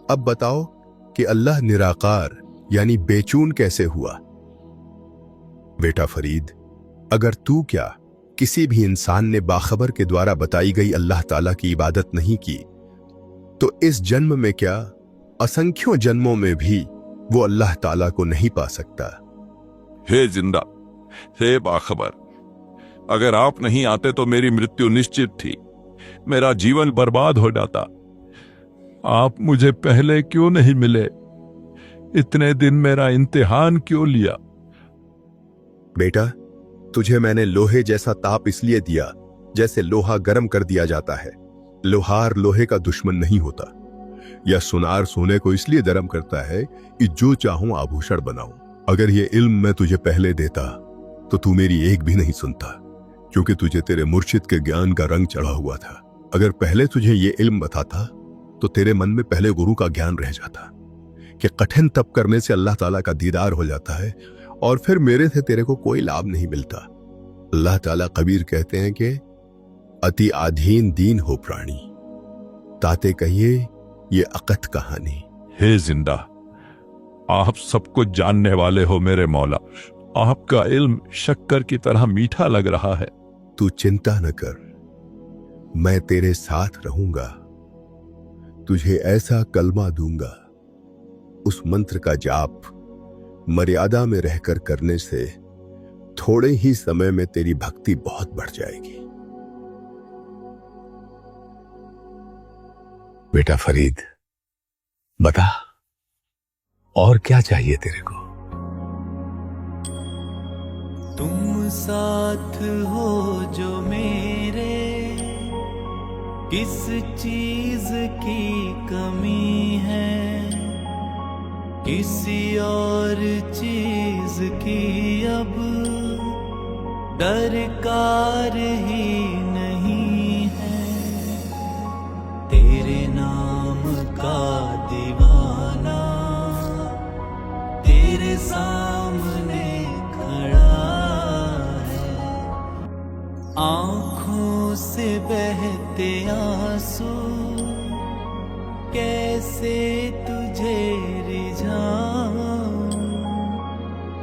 अब बताओ कि अल्लाह निराकार यानी बेचून कैसे हुआ? बेटा फरीद, अगर तू क्या किसी भी इंसान ने बाखबर के द्वारा बताई गई अल्लाह ताला की इबादत नहीं की, तो इस जन्म में क्या असंख्यों जन्मों में भी वो अल्लाह ताला को नहीं पा सकता। हे जिंदा, हे बाखबर, अगर आप नहीं आते तो मेरी मृत्यु निश्चित थी, मेरा जीवन बर्बाद हो जाता। आप मुझे पहले क्यों नहीं मिले? इतने दिन मेरा इम्तिहान क्यों लिया? बेटा, तुझे मैंने लोहे जैसा ताप इसलिए दिया जैसे लोहा गर्म कर दिया जाता है। लोहार लोहे का दुश्मन नहीं होता, या सुनार सोने को इसलिए गर्म करता है कि जो चाहूं आभूषण बनाऊं। अगर ये इल्म मैं तुझे पहले देता तो तू मेरी एक भी नहीं सुनता, क्योंकि तुझे तेरे मुर्शिद के ज्ञान का रंग चढ़ा हुआ था। अगर पहले तुझे ये इल्म बताता तो तेरे मन में पहले गुरु का ज्ञान रह जाता कि कठिन तप करने से अल्लाह ताला का दीदार हो जाता है और फिर मेरे से तेरे को कोई लाभ नहीं मिलता। अल्लाह ताला कबीर कहते हैं कि अति आधीन दीन हो प्राणी, ताते कहिए ये अकत कहानी। हे जिंदा, आप सब कुछ जानने वाले हो मेरे मौला, आपका इल्म शक्कर की तरह मीठा लग रहा है। तू चिंता न कर, मैं तेरे साथ रहूंगा। तुझे ऐसा कलमा दूंगा, उस मंत्र का जाप मर्यादा में रहकर करने से थोड़े ही समय में तेरी भक्ति बहुत बढ़ जाएगी। बेटा फरीद, बता और क्या चाहिए तेरे को? तुम साथ हो जो मेरे, किस चीज की कमी है? किसी और चीज की अब दरकार ही नहीं है। तेरे नाम का दीवाना तेरे सामने खड़ा है, आँखों से बहते आंसू कैसे तुझे रिझाऊं,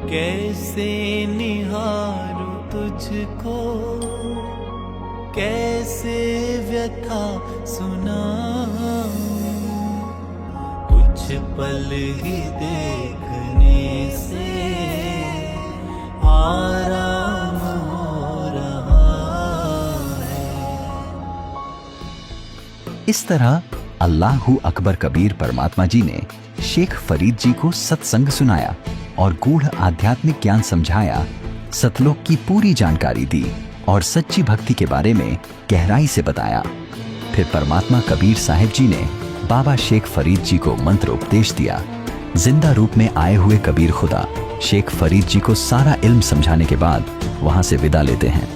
कैसे निहारूं तुझको तुझको कैसे व्यथा सुनाऊं, कुछ पल ही देखने से आराम हो रहा है। इस तरह अल्लाहू अकबर कबीर परमात्मा जी ने शेख फरीद जी को सत्संग सुनाया और गूढ़ आध्यात्मिक ज्ञान समझाया, सतलोक की पूरी जानकारी दी और सच्ची भक्ति के बारे में गहराई से बताया। फिर परमात्मा कबीर साहिब जी ने बाबा शेख फरीद जी को मंत्र उपदेश दिया। जिंदा रूप में आए हुए कबीर खुदा शेख फरीद जी को सारा इल्म समझाने के बाद वहां से विदा लेते हैं।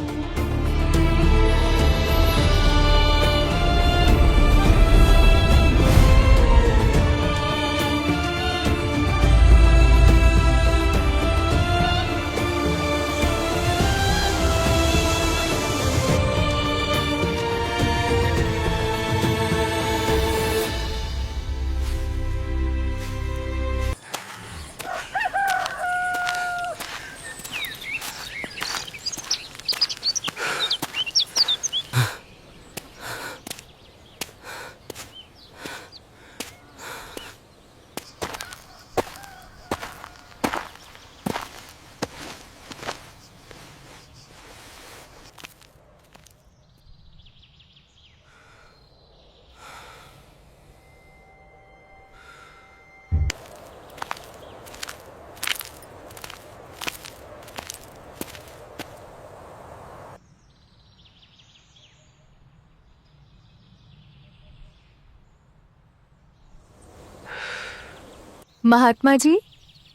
महात्मा जी,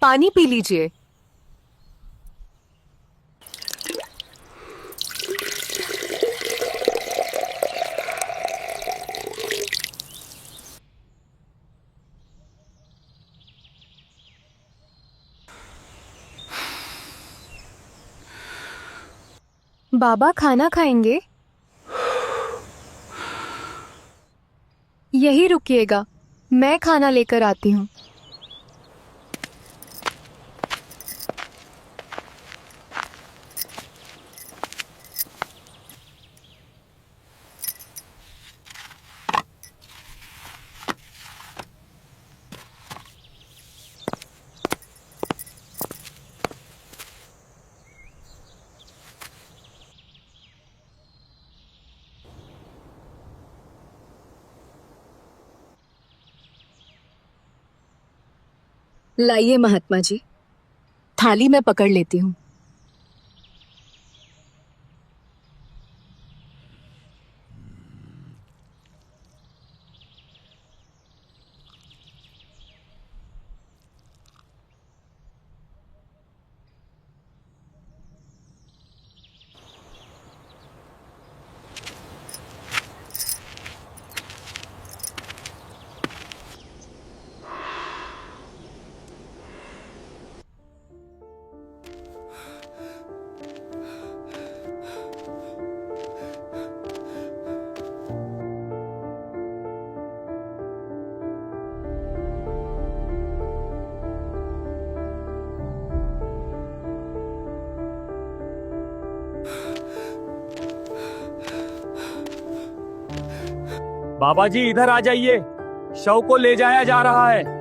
पानी पी लीजिए। बाबा खाना खाएंगे? यही रुकिएगा, मैं खाना लेकर आती हूँ। लाइए महात्मा जी, थाली में पकड़ लेती हूँ। बाबा जी इधर आ जाइए, शव को ले जाया जा रहा है।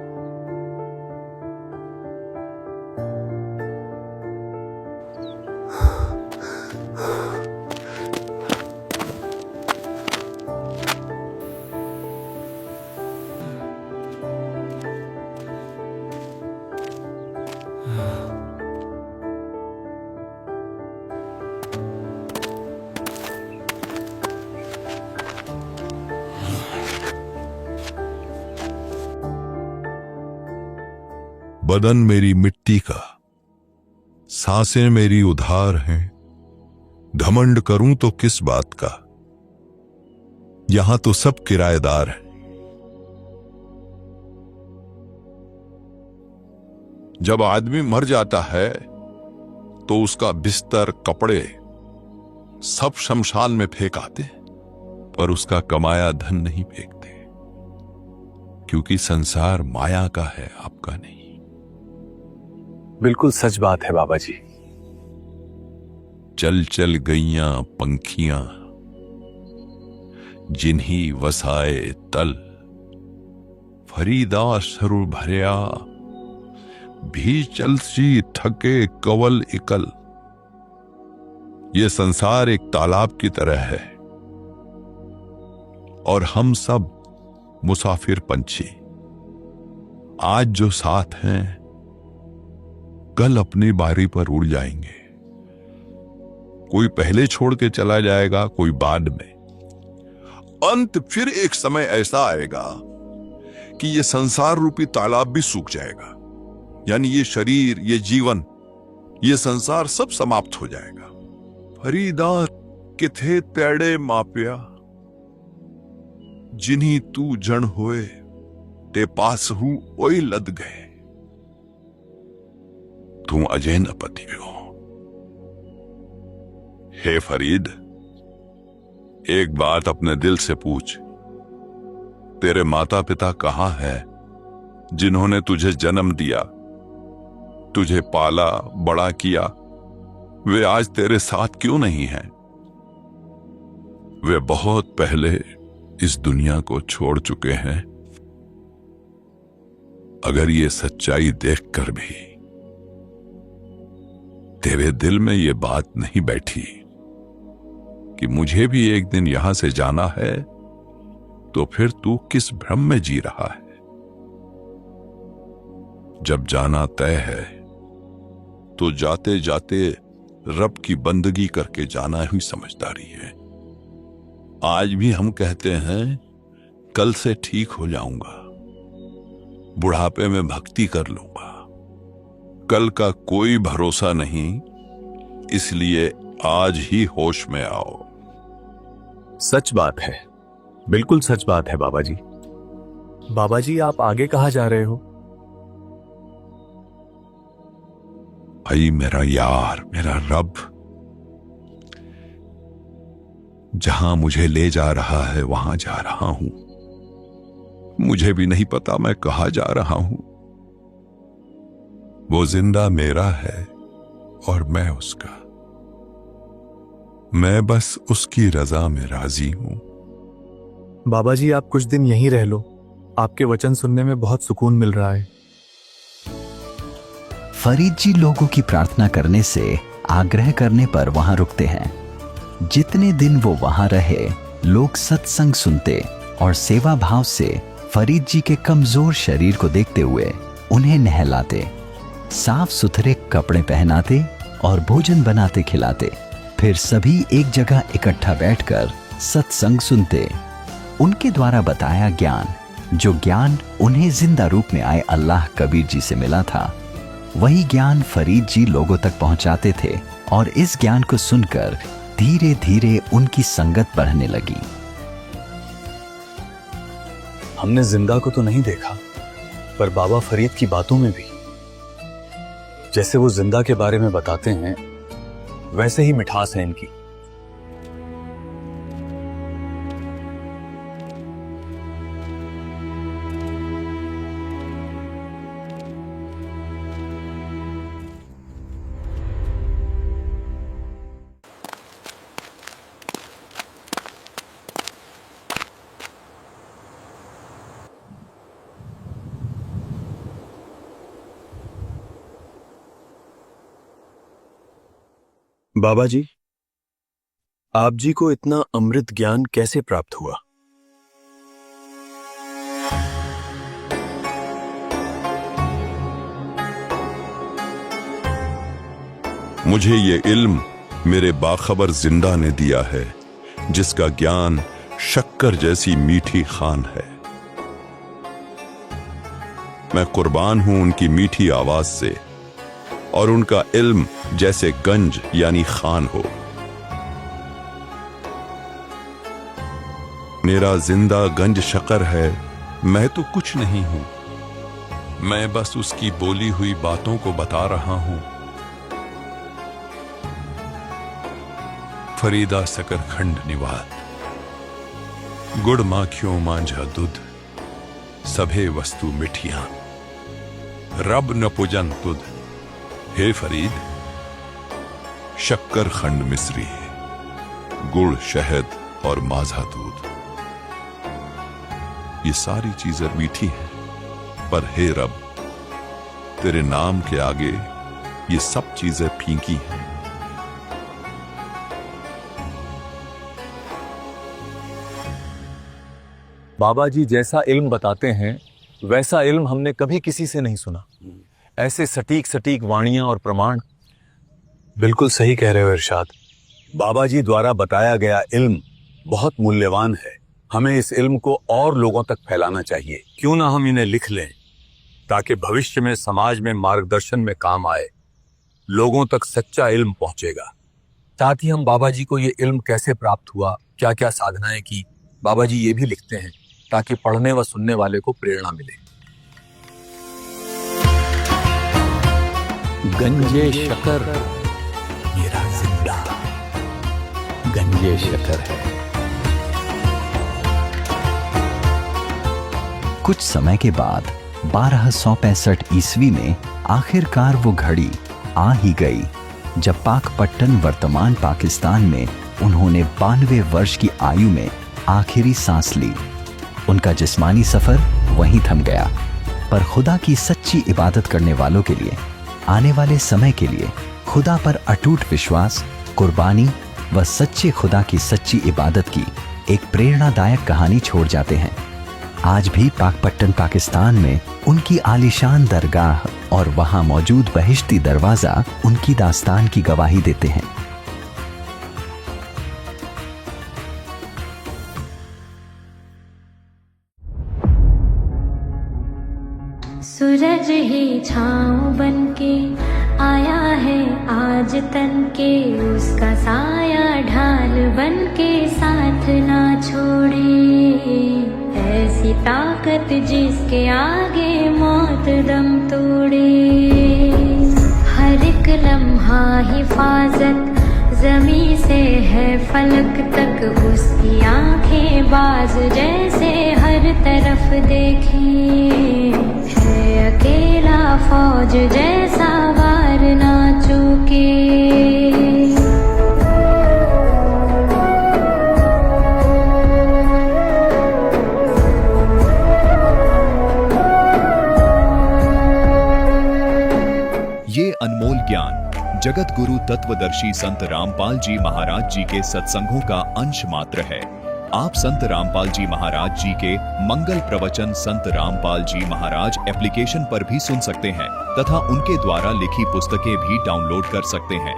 बदन मेरी मिट्टी का, सांसें मेरी उधार हैं। घमंड करूं तो किस बात का, यहां तो सब किराएदार हैं। जब आदमी मर जाता है तो उसका बिस्तर, कपड़े सब शमशान में फेंक आते, पर उसका कमाया धन नहीं फेंकते, क्योंकि संसार माया का है, आपका नहीं। बिल्कुल सच बात है बाबा जी। चल चल गईयां पंखियां, जिन्हीं वसाए तल, फरीदा सरू भरिया, भी चलसी थके कवल इकल। ये संसार एक तालाब की तरह है और हम सब मुसाफिर पंछी। आज जो साथ हैं, कल अपनी बारी पर उड़ जाएंगे। कोई पहले छोड़ के चला जाएगा, कोई बाद में। अंत फिर एक समय ऐसा आएगा कि ये संसार रूपी तालाब भी सूख जाएगा, यानी ये शरीर, ये जीवन, ये संसार सब समाप्त हो जाएगा। फरीदा किथे तेड़े मापिया, जिन्हीं तू जन होए, ते पास हूं ओई लद गए। तू अजय न पतियो। हे फरीद, एक बात अपने दिल से पूछ, तेरे माता पिता कहां है जिन्होंने तुझे जन्म दिया, तुझे पाला बड़ा किया? वे आज तेरे साथ क्यों नहीं हैं? वे बहुत पहले इस दुनिया को छोड़ चुके हैं। अगर ये सच्चाई देखकर भी तेरे दिल में ये बात नहीं बैठी कि मुझे भी एक दिन यहां से जाना है, तो फिर तू किस भ्रम में जी रहा है? जब जाना तय है तो जाते जाते रब की बंदगी करके जाना ही समझदारी है। आज भी हम कहते हैं कल से ठीक हो जाऊंगा, बुढ़ापे में भक्ति कर लूंगा। कल का कोई भरोसा नहीं, इसलिए आज ही होश में आओ। सच बात है, बिल्कुल सच बात है बाबा जी। बाबा जी, आप आगे कहां जा रहे हो? भाई मेरा यार, मेरा रब जहां मुझे ले जा रहा है वहां जा रहा हूं। मुझे भी नहीं पता मैं कहां जा रहा हूं। वो जिंदा मेरा है और मैं उसका। मैं बस उसकी रजा में राजी हूं। बाबा जी, आप कुछ दिन यहीं रह लो। आपके वचन सुनने में बहुत सुकून मिल रहा है। फरीद जी लोगों की प्रार्थना करने से आग्रह करने पर वहां रुकते हैं। जितने दिन वो वहां रहे, लोग सत्संग सुनते और सेवा भाव से फरीद जी के कमजोर शरीर को देखते हुए उन्हें नहलाते, साफ सुथरे कपड़े पहनाते और भोजन बनाते खिलाते। फिर सभी एक जगह इकट्ठा बैठकर सत्संग सुनते। उनके द्वारा बताया ज्ञान, जो ज्ञान उन्हें जिंदा रूप में आए अल्लाह कबीर जी से मिला था, वही ज्ञान फरीद जी लोगों तक पहुंचाते थे और इस ज्ञान को सुनकर धीरे धीरे उनकी संगत बढ़ने लगी। हमने जिंदा को तो नहीं देखा, पर बाबा फरीद की बातों में भी जैसे वो जिंदा के बारे में बताते हैं, वैसे ही मिठास है इनकी। बाबा जी, आप जी को इतना अमृत ज्ञान कैसे प्राप्त हुआ? मुझे ये इल्म मेरे बाखबर जिंदा ने दिया है, जिसका ज्ञान शक्कर जैसी मीठी खान है। मैं कुर्बान हूं उनकी मीठी आवाज से और उनका इल्म जैसे गंज यानी खान हो। मेरा जिंदा गंज शक्कर है, मैं तो कुछ नहीं हूं। मैं बस उसकी बोली हुई बातों को बता रहा हूं। फरीदा सकरखंड निवात, गुड़ माखियों मांझा दूध, सभे वस्तु मिठियां, रब न पूजन तुद। हे फरीद, शक्कर खंड मिश्री, गुड़ शहद और माझा दूध, ये सारी चीजें मीठी हैं, पर हे रब, तेरे नाम के आगे ये सब चीजें फीकी हैं। बाबा जी जैसा इल्म बताते हैं वैसा इल्म हमने कभी किसी से नहीं सुना। ऐसे सटीक सटीक वाणियां और प्रमाण। बिल्कुल सही कह रहे हो इरशाद। बाबा जी द्वारा बताया गया इल्म बहुत मूल्यवान है। हमें इस इल्म को और लोगों तक फैलाना चाहिए। क्यों ना हम इन्हें लिख लें ताकि भविष्य में समाज में मार्गदर्शन में काम आए। लोगों तक सच्चा इल्म पहुंचेगा। साथ ही हम बाबा जी को ये इल्म कैसे प्राप्त हुआ, क्या क्या साधनाएं की, बाबा जी ये भी लिखते हैं ताकि पढ़ने व सुनने वाले को प्रेरणा मिले। गंजे शकर मेरा जिंदा गंजे शकर है। कुछ समय के बाद 1265 ईस्वी में आखिरकार वो घड़ी आ ही गई जब पाकपट्टन वर्तमान पाकिस्तान में उन्होंने 92 वर्ष की आयु में आखिरी सांस ली। उनका जिस्मानी सफर वहीं थम गया, पर खुदा की सच्ची इबादत करने वालों के लिए आने वाले समय के लिए खुदा पर अटूट विश्वास, कुर्बानी व सच्चे खुदा की सच्ची इबादत की एक प्रेरणादायक कहानी छोड़ जाते हैं। आज भी पाकपट्टन पाकिस्तान में उनकी आलीशान दरगाह और वहां मौजूद बहिश्ती दरवाजा उनकी दास्तान की गवाही देते हैं। सूरज ही छाँव बनके आया है आज तन के, उसका साया ढाल बनके साथ ना छोड़े। ऐसी ताकत जिसके आगे मौत दम तोड़े। हर एक लम्हा हिफाजत जमी से है फलक तक, उसकी आंखें बाज जैसे हर तरफ देखें। है अकेला फौज जैसा वार ना चूके। ये अनमोल ज्ञान जगत गुरु तत्वदर्शी संत रामपाल जी महाराज जी के सत्संगों का अंश मात्र है। आप संत रामपाल जी महाराज जी के मंगल प्रवचन संत रामपाल जी महाराज एप्लीकेशन पर भी सुन सकते हैं तथा उनके द्वारा लिखी पुस्तकें भी डाउनलोड कर सकते हैं।